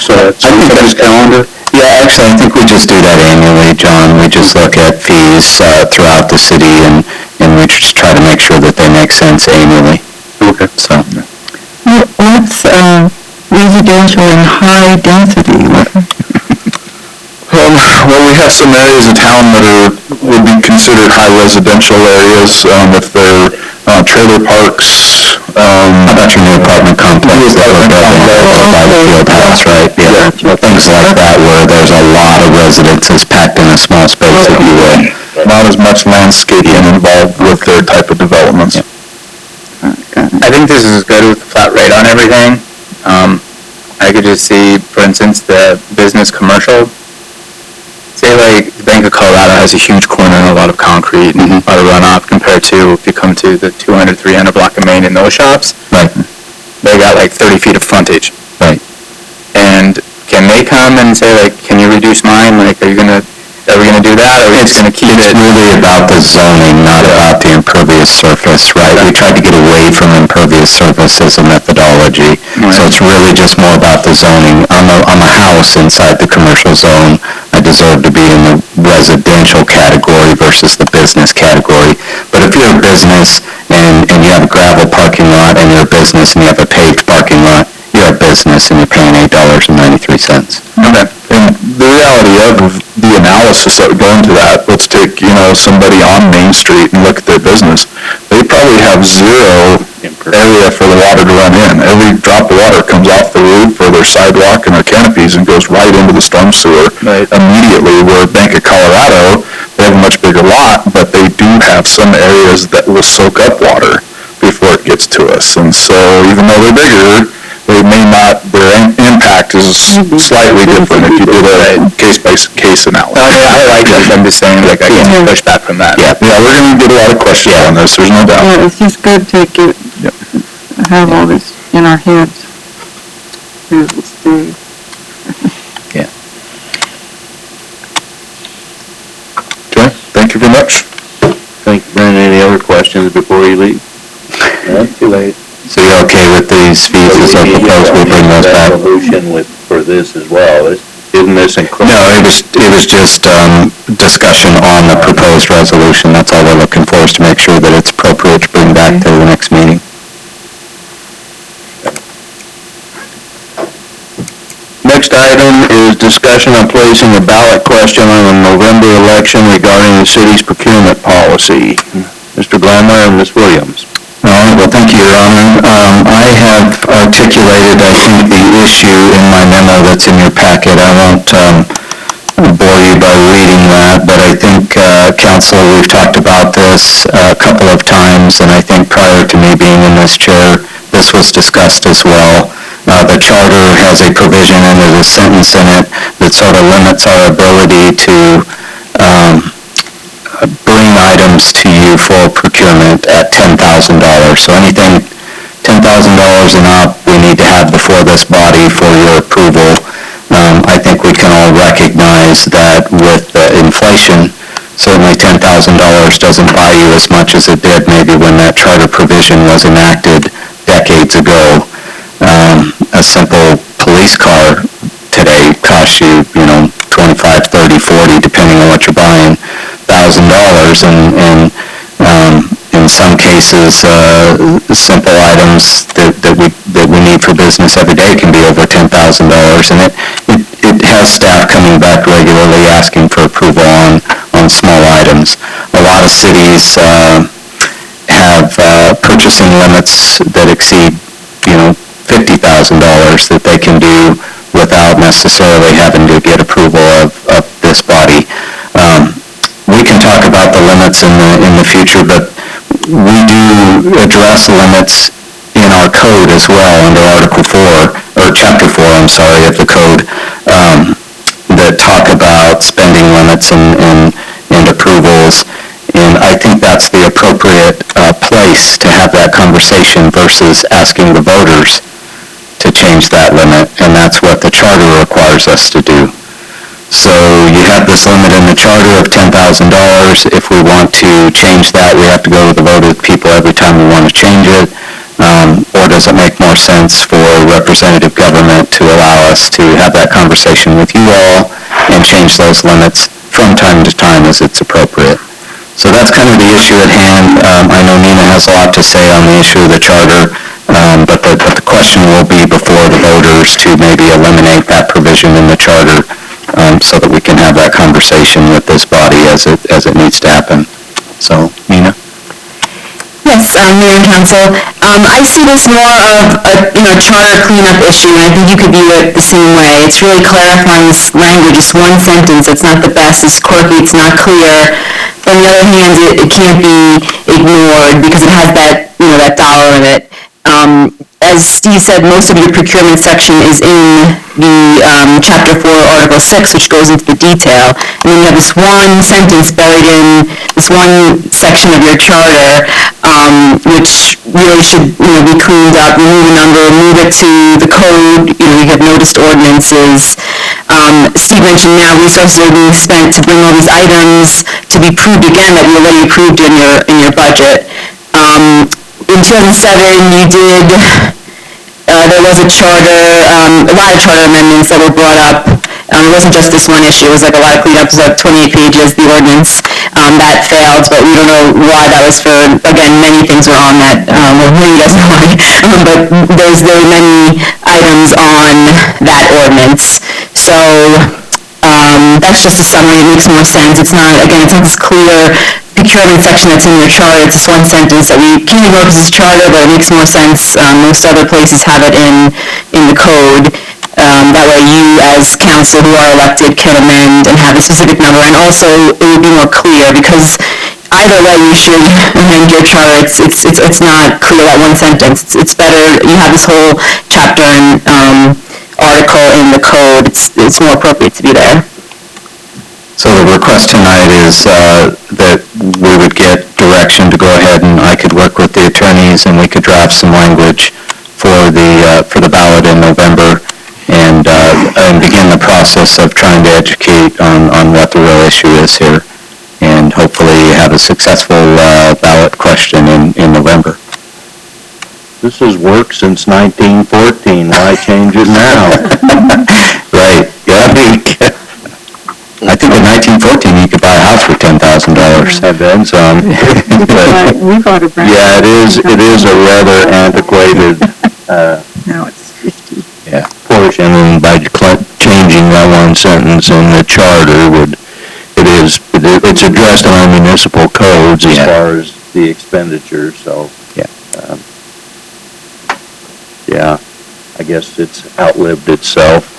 So it's on somebody's calendar? Yeah, actually, I think we just do that annually, John. We just look at fees throughout the city, and we just try to make sure that they make sense annually. Okay. So. What's residential and high density? Well, we have some areas of town that would be considered high residential areas with their trailer parks. How about your new apartment complex that we're building by the field house, right? Yeah, things like that where there's a lot of residences packed in a small space, if you will. Not as much landscaping involved with their type of developments. I think this is good with the flat rate on everything. I could just see, for instance, the business commercial. Say like the Bank of Colorado has a huge corner and a lot of concrete and a lot of runoff compared to if you come to the 200, 300 block of Main in those shops. Right. They got like 30 feet of frontage. Right. And can they come and say like, can you reduce mine? Like, are we gonna do that? Or are we just gonna keep it? It's really about the zoning, not about the impervious surface, right? We tried to get away from impervious surface as a methodology. Right. So it's really just more about the zoning. I'm a house inside the commercial zone. I deserve to be in the residential category versus the business category. But if you're a business and you have a gravel parking lot and you're a business and you have a paved parking lot, you're a business and you're paying $8.93. Okay. And the reality of the analysis that would go into that, let's take, somebody on Main Street and look at their business. They probably have zero area for the water to run in. Every drop of water comes off the roof or their sidewalk and their canopies and goes right into the storm sewer immediately, where Bank of Colorado, they have a much bigger lot, but they do have some areas that will soak up water before it gets to us. And so even though they're bigger, they may not, their impact is slightly different if you did a case-by-case analysis. I like it. I'm just saying, like, I can push back from that. Yeah, we're going to get a lot of questions on this, there's no doubt. Yeah, it's just good to have all this in our heads. Yeah. Okay, thank you very much. Thank you, Brandon. Any other questions before you leave? No, too late. So you're okay with these fees as they're proposed? We'll bring those back. Resolution for this as well. Isn't this included? No, it was just discussion on the proposed resolution. That's all we're looking for, is to make sure that it's appropriate to bring back to the next meeting. Next item is discussion on placing a ballot question on the November election regarding the city's procurement policy. Mr. Glammer and Ms. Williams. Well, thank you, Your Honor. I have articulated, I think, the issue in my memo that's in your packet. I won't bore you by reading that, but I think, Council, we've talked about this a couple of times, and I think prior to me being in this chair, this was discussed as well. The charter has a provision and there's a sentence in it that sort of limits our ability to bring items to you for procurement at $10,000. So anything $10,000 and up, we need to have before this body for your approval. I think we can all recognize that with inflation, certainly $10,000 doesn't buy you as much as it did maybe when that charter provision was enacted decades ago. A simple police car today costs you, 25, 30, 40, depending on what you're buying, $1,000, and in some cases, simple items that we need for business every day can be over $10,000, and it has staff coming back regularly asking for approval on small items. A lot of cities have purchasing limits that exceed, $50,000 that they can do without necessarily having to get approval of this body. We can talk about the limits in the future, but we do address limits in our code as well under Article 4, or Chapter 4, of the code, that talk about spending limits and approvals. And I think that's the appropriate place to have that conversation versus asking the voters to change that limit, and that's what the charter requires us to do. So you have this limit in the charter of $10,000. If we want to change that, we have to go to the vote of the people every time we want to change it. Or does it make more sense for representative government to allow us to have that conversation with you all and change those limits from time to time as it's appropriate? So that's kind of the issue at hand. I know Nina has a lot to say on the issue of the charter, but the question will be before the voters to maybe eliminate that provision in the charter so that we can have that conversation with this body as it needs to happen. So, Nina? Yes, Mayor and Council. I see this more of a charter cleanup issue, and I think you could view it the same way. It's really clarifying this language. It's one sentence. It's not the best. It's quirky. It's not clear. On the other hand, it can't be ignored because it has that, that dollar limit. As Steve said, most of your procurement section is in the Chapter 4, Article 6, which goes into the detail. And then you have this one sentence buried in this one section of your charter, which really should be cleaned up, remove a number, move it to the code. You have noticed ordinances. Steve mentioned now resources are being spent to bring all these items to be approved again that you already approved in your budget. In 2007, you did, there was a lot of charter amendments that were brought up. It wasn't just this one issue. It was like a lot of cleanups, about 28 pages, the ordinance. That failed, but we don't know why that was for. Again, many things are on that. Well, maybe you guys know why. But there's very many items on that ordinance. So that's just a summary. It makes more sense. It's not this clear procurement section that's in your charter. It's just one sentence that we can ignore because it's charter, but it makes more sense. Most other places have it in the code. That way you, as council who are elected, can amend and have a specific number. And also, it would be more clear because either way you should amend your charter. It's not clear that one sentence. It's better you have this whole chapter and article in the code. It's more appropriate to be there. So the request tonight is that we would get direction to go ahead and I could work with the attorneys and we could draft some language for the ballot in November and begin the process of trying to educate on what the real issue is here and hopefully have a successful ballot question in November. This has worked since 1914. Why change it now? Right. Yeah, I think in 1914 you could buy a house for $10,000. And then some. We bought a brand. Yeah, it is a rather antiquated Now it's 50. Yeah. portion, and by changing that one sentence in the charter it's addressed in our municipal codes as far as the expenditures. So yeah, I guess it's outlived itself.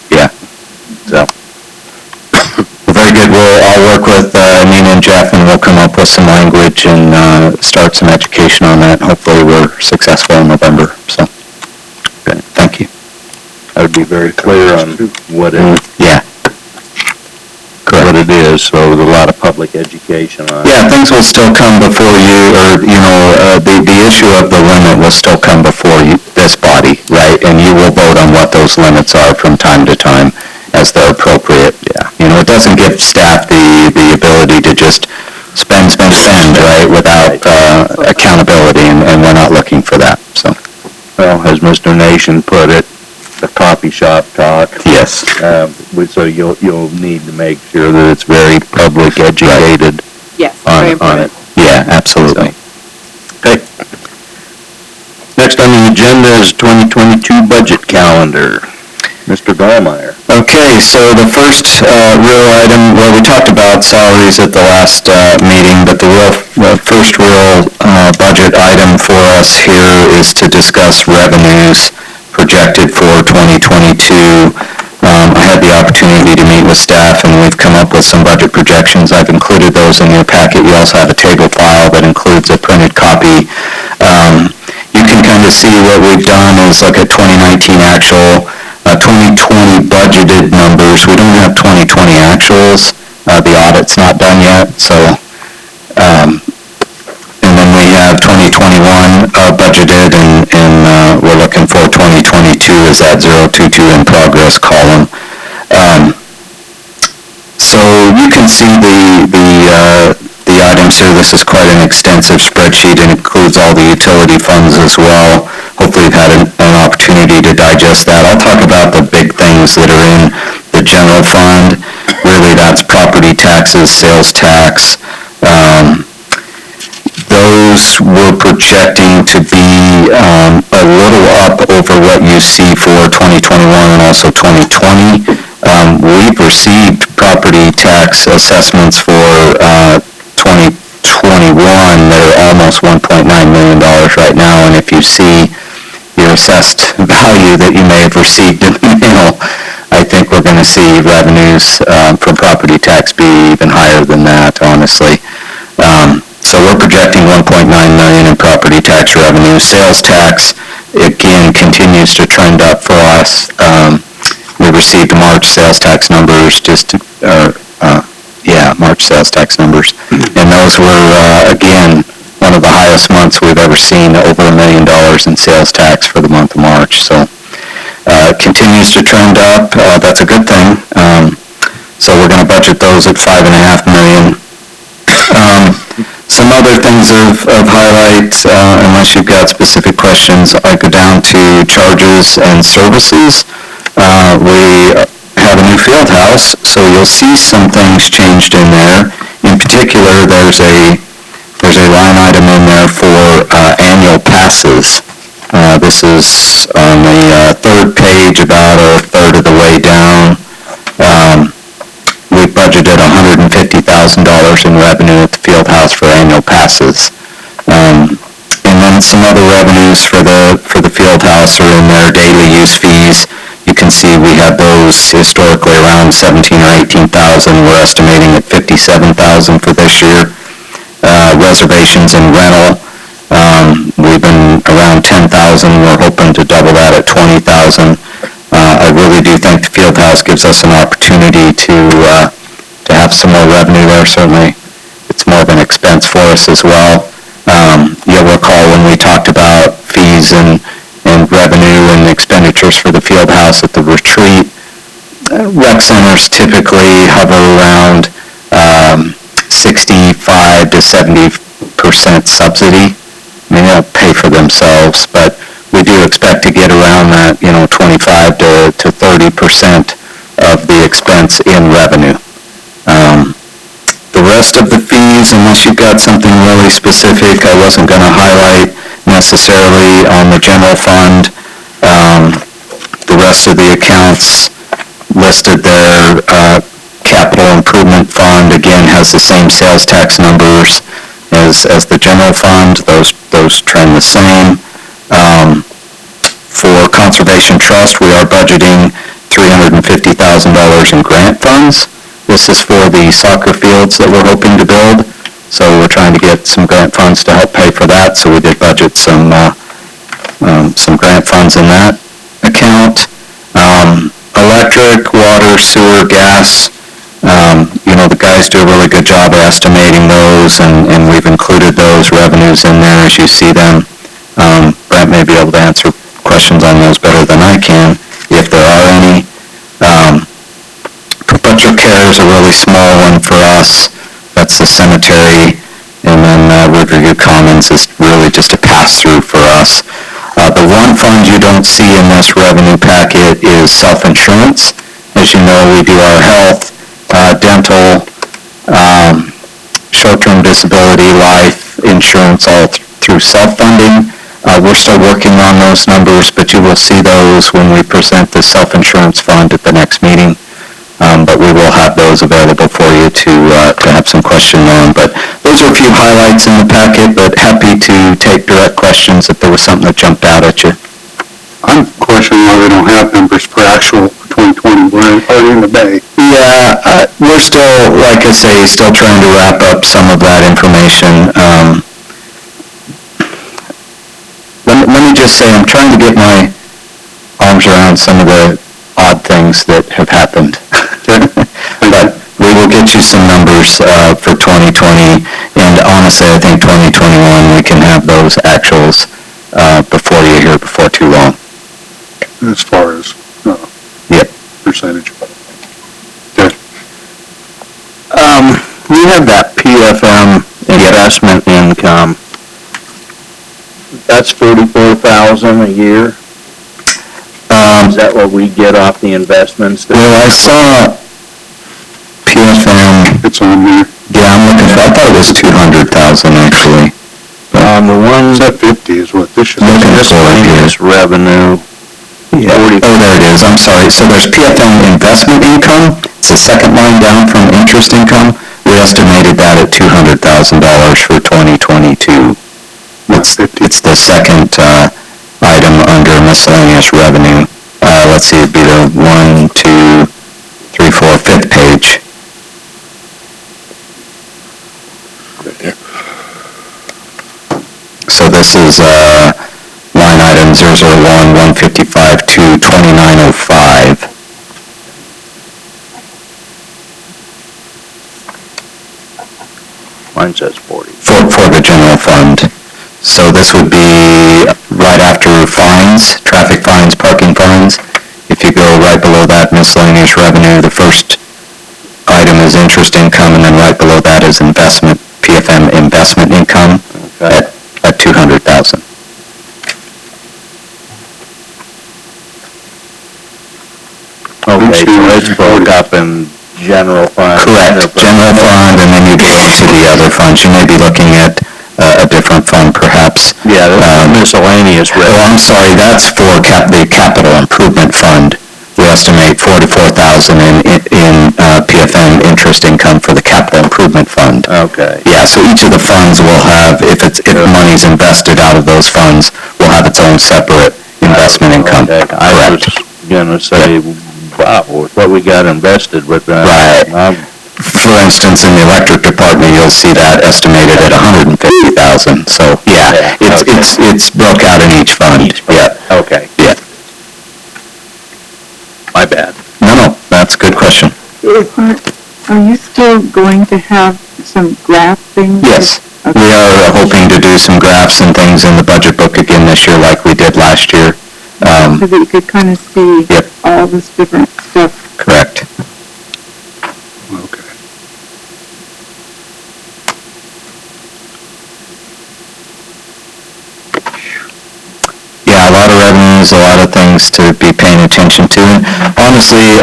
Yeah. So. Very good. I'll work with Nina and Jeff, and we'll come up with some language and start some education on that. Hopefully, we're successful in November. So, good. Thank you. I would be very clear on what it is. So there's a lot of public education on it. Yeah, things will still come before you, or the issue of the limit will still come before you, this body, right? And you will vote on what those limits are from time to time as they're appropriate. Yeah. It doesn't give staff the ability to just spend, right, without accountability, and we're not looking for that. So, well, as Mr. Nation put it, the coffee shop talk. Yes. So you'll need to make sure that it's very public educated. Yes, on very it. important. Yeah, absolutely. Okay. Next on the agenda is 2022 budget calendar. Mr. Dahlmeyer. Okay, so the first real item, well, we talked about salaries at the last meeting, but the first real budget item for us here is to discuss revenues projected for 2022. I had the opportunity to meet with staff, and we've come up with some budget projections. I've included those in your packet. You also have a table file that includes a printed copy. You can kind of see what we've done is look at 2019 actual, 2020 budgeted numbers. We don't have 2020 actuals. The audit's not done yet, so, and then we have 2021 budgeted, and we're looking for 2022 is that 022 in progress column. So you can see the items here. This is quite an extensive spreadsheet. It includes all the utility funds as well. Hopefully you've had an opportunity to digest that. I'll talk about the big things that are in the general fund. Really, that's property taxes, sales tax. Those we're projecting to be a little up over what you see for 2021 and also 2020. We've received property tax assessments for 2021 that are almost $1.9 million right now, and if you see your assessed value that you may have received in the mail, I think we're going to see revenues from property tax be even higher than that, honestly. So we're projecting 1.9 million in property tax revenue. Sales tax, again, continues to trend up for us. We received March sales tax numbers March sales tax numbers. And those were, again, one of the highest months we've ever seen, over $1 million in sales tax for the month of March. So it continues to trend up. That's a good thing. So we're going to budget those at $5.5 million. Some other things of highlight, unless you've got specific questions, I go down to charges and services. We have a new field house, so you'll see some things changed in there. In particular, there's a line item in there for annual passes. This is on the third page, about a third of the way down. We budgeted $150,000 in revenue at the field house for annual passes. And then some other revenues for the field house are in there, daily use fees. You can see we had those historically around 17 or 18,000. We're estimating at 57,000 for this year. Reservations and rental, we've been around 10,000. We're hoping to double that at 20,000. I really do think the field house gives us an opportunity to have some more revenue there. Certainly, it's more of an expense for us as well. You'll recall when we talked about fees and revenue and expenditures for the field house at the retreat, rec centers typically hover around 65 to 70% subsidy. I mean, they'll pay for themselves, but we do expect to get around that, 25 to 30% of the expense in revenue. The rest of the fees, unless you've got something really specific, I wasn't going to highlight necessarily on the general fund. The rest of the accounts listed there, capital improvement fund, again, has the same sales tax numbers as the general fund. Those trend the same. For Conservation Trust, we are budgeting $350,000 in grant funds. This is for the soccer fields that we're hoping to build. So we're trying to get some grant funds to help pay for that. So we did budget some grant funds in that account. Electric, water, sewer, gas. The guys do a really good job of estimating those, and we've included those revenues in there as you see them. Brent may be able to answer questions on those better than I can, if there are any. Perpetual care is a really small one for us. That's the cemetery. And then Riverview Commons is really just a pass-through for us. The one fund you don't see in this revenue packet is self-insurance. As you know, we do our health, dental, short-term disability, life insurance, all through self-funding. We're still working on those numbers, but you will see those when we present the self-insurance fund at the next meeting. But we will have those available for you to have some questions on. But those are a few highlights in the packet, but happy to take direct questions if there was something that jumped out at you. I'm questioning why we don't have numbers for actual 2020. We're already in the bay. Yeah, we're still, like I say, still trying to wrap up some of that information. Let me just say, I'm trying to get my arms around some of the odd things that have happened. But we will get you some numbers for 2020, and honestly, I think 2021, we can have those actuals before too long. As far as Yep. percentage. We have that PFM investment income. That's $44,000 a year. Is that what we get off the investments? Well, I saw PFM. It's on there. Yeah, I'm looking for, I thought it was 200,000 actually. The ones That 50 is what this should be. miscellaneous revenue. Yeah. Oh, there it is. I'm sorry. So there's PFM investment income. It's the second line down from interest income. We estimated that at $200,000 for 2022. It's the second item under miscellaneous revenue. Let's see, it'd be the 1, 2, 3, 4, 5th page. this is line item 001-155 to 2905. Mine says 40. For the general fund. So this would be right after fines, traffic fines, parking fines. If you go right below that, miscellaneous revenue, the first item is interest income, and then right below that is investment, PFM investment income at 200,000. Okay, so it's broke up in general fund. Correct, general fund, and then you go to the other funds. You may be looking at a different fund perhaps. Yeah, that's miscellaneous Oh, revenue. I'm sorry, that's for the capital improvement fund. We estimate $44,000 in PFM interest income for the capital improvement fund. Okay. Yeah, so each of the funds will have, if money's invested out of those funds, will have its own separate investment income. Okay. I was Correct. gonna say, wow, with what we got invested with that. Right. For instance, in the electric department, you'll see that estimated at $150,000. So, yeah, it's broke out in each fund. Yeah. Okay, Yeah. my bad. No, that's a good question. Are you still going to have some graph things? Yes. We are hoping to do some graphs and things in the budget book again this year like we did last year. So that you could kind of see Yep. all this different stuff. Correct. Okay. Yeah, a lot of revenues, a lot of things to be paying attention to. And honestly,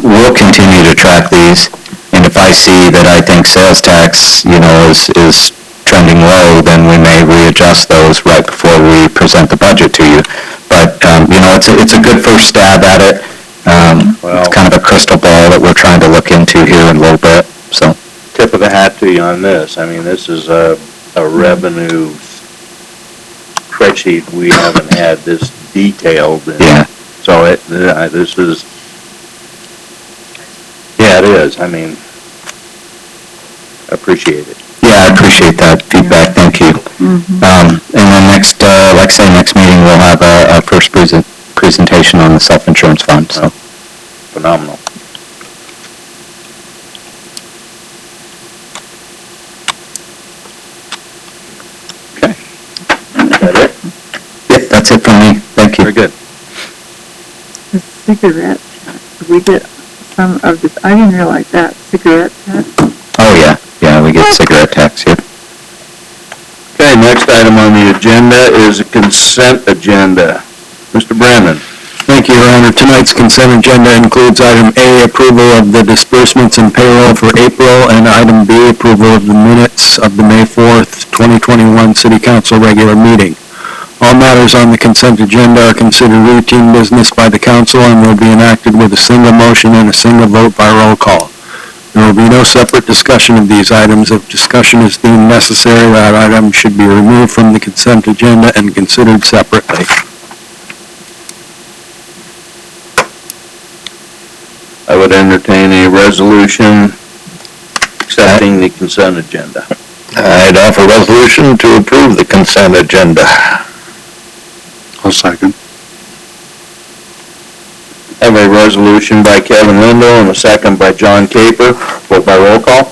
we'll continue to track these. And if I see that I think sales tax, is trending low, then we may readjust those right before we present the budget to you. But, it's a good first stab at it. It's kind of a crystal ball that we're trying to look into here in a little bit, so. Tip of the hat to you on this. I mean, this is a revenue spreadsheet we haven't had this detailed. And Yeah. So this is, yeah, it is. I mean, appreciate it. Yeah, I appreciate that feedback, thank you. And then next, like I say, next meeting, we'll have a first presentation on the self-insurance fund, so. Phenomenal. Okay. Is that it? Yeah, that's it from me, thank you. Very good. The cigarette tax, we get some of this, I didn't realize that, cigarette tax. Oh, yeah, we get cigarette tax, yep. Okay, next item on the agenda is a consent agenda. Mr. Brandon. Thank you, Your Honor. Tonight's consent agenda includes item A, approval of the disbursements and payroll for April, and item B, approval of the minutes of the May 4th, 2021 City Council regular meeting. All matters on the consent agenda are considered routine business by the council and will be enacted with a single motion and a single vote by roll call. There will be no separate discussion of these items. If discussion is deemed necessary, that item should be removed from the consent agenda and considered separately. I would entertain a resolution accepting the consent agenda. I'd offer a resolution to approve the consent agenda. I'll second. I have a resolution by Kevin Lindell and a second by John Caper. Vote by roll call.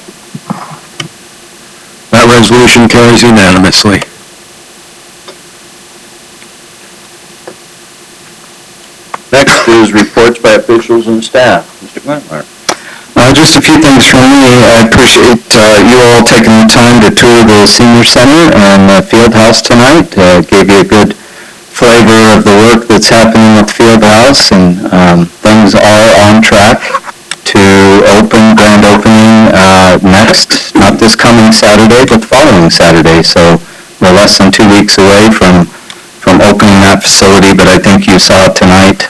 That resolution carries unanimously. Next is reports by officials and staff. Mr. Glantmeyer. Just a few things from me. I appreciate you all taking the time to tour the senior center and the field house tonight. Gave you a good flavor of the work that's happening at the field house, and things are on track to grand opening next, not this coming Saturday, but the following Saturday. So we're less than 2 weeks away from opening that facility, but I think you saw tonight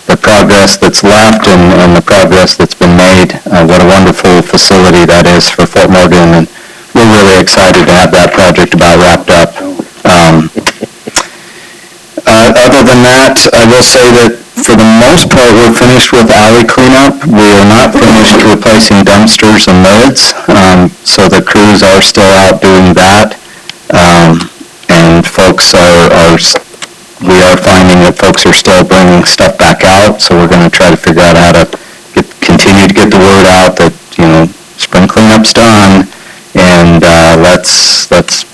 the progress that's left and the progress that's been made. What a wonderful facility that is for Fort Morgan, and we're really excited to have that project about wrapped up. Other than that, I will say that for the most part, we're finished with alley cleanup. We are not finished replacing dumpsters and lids, so the crews are still out doing that. And and we are finding that folks are still bringing stuff back out, so we're gonna try to figure out how to continue to get the word out that, spring cleanup's done, and, let's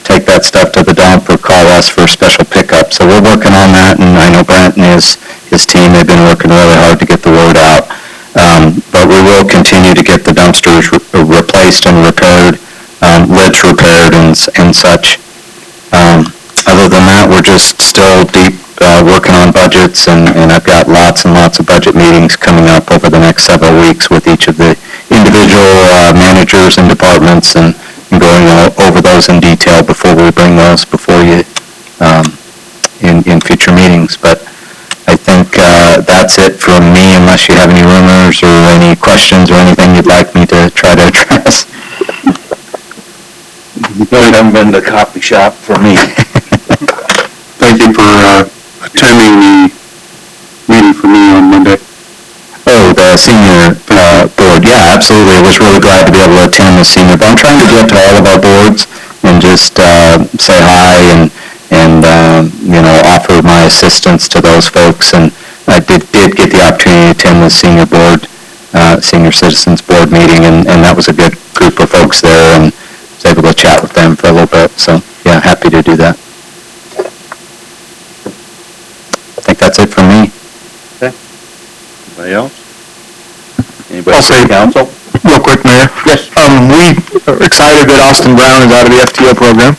take that stuff to the dump or call us for a special pickup. So we're working on that, and I know Brent and his team have been working really hard to get the word out. But we will continue to get the dumpsters replaced and repaired, lids repaired and such. Other than that, we're just still deep working on budgets, and I've got lots and lots of budget meetings coming up over the next several weeks with each of the individual managers and departments, and going over those in detail before we bring those before you in future meetings. But I think that's it from me, unless you have any rumors or any questions or anything you'd like me to try to address. You haven't been to the coffee shop for me. Thank you for attending the meeting for me on Monday. Oh, the senior board, yeah, absolutely. I was really glad to be able to attend the senior board. I'm trying to get to all of our boards and just say hi and offer my assistance to those folks. And I did get the opportunity to attend the senior board, senior citizens board meeting, and that was a good group of folks there, and was able to chat with them for a little bit. So, yeah, happy to do that. I think that's it for me. Anybody else? Anybody I'll say, council? real quick, Mayor. Yes. We are excited that Austin Brown is out of the FTO program.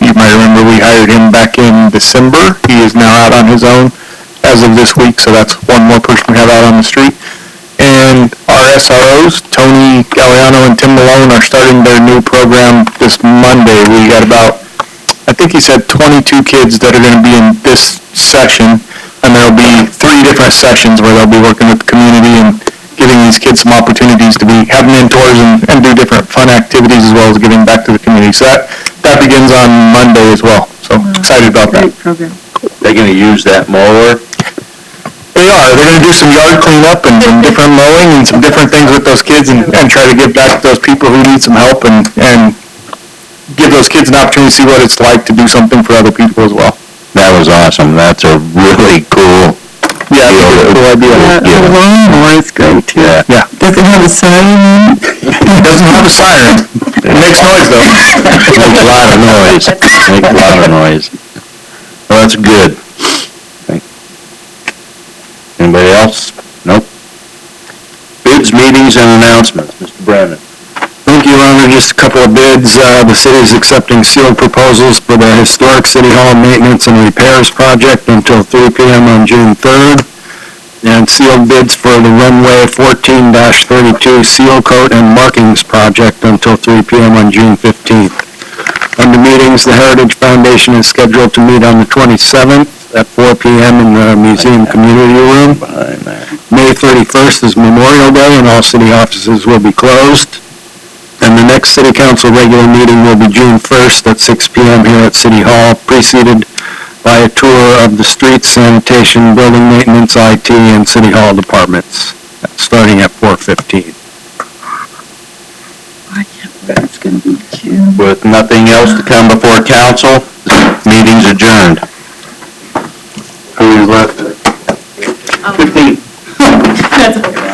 You might remember we hired him back in December. He is now out on his own as of this week, so that's one more person we have out on the street. And our SROs, Tony Galliano and Tim Malone, are starting their new program this Monday. We got about, I think he said 22 kids that are going to be in this session, and there'll be 3 different sessions where they'll be working with the community and giving these kids some opportunities to have mentors and do different fun activities, as well as giving back to the community. So that begins on Monday as well. So excited about that. Great program. They're gonna use that mower? They are. They're going to do some yard cleanup and some different mowing and some different things with those kids, and try to give back to those people who need some help, and give those kids an opportunity to see what it's like to do something for other people as well. That was awesome. That's a really cool. Yeah, cool idea. The lawnmower is great too. Yeah. Does it have a siren? It doesn't have a siren. It makes noise though. Makes a lot of noise. Makes a lot of noise. Well, that's good. Anybody else? Nope. Bids, meetings, and announcements. Mr. Brennan. Thank you, Your Honor. Just a couple of bids. The city is accepting sealed proposals for the historic City Hall maintenance and repairs project until 3 p.m. on June 3rd. And sealed bids for the runway 14-32 seal coat and markings project until 3 p.m. on June 15th. Under meetings, the Heritage Foundation is scheduled to meet on the 27th at 4 p.m. in the Museum Community Room. May 31st is Memorial Day, and all city offices will be closed. And the next City Council regular meeting will be June 1st at 6 p.m. here at City Hall, preceded by a tour of the streets, sanitation, building maintenance, IT, and City Hall departments, starting at 4:15. That's going to be June. With nothing else to come before council, meeting's adjourned. How many left? 15. That's okay.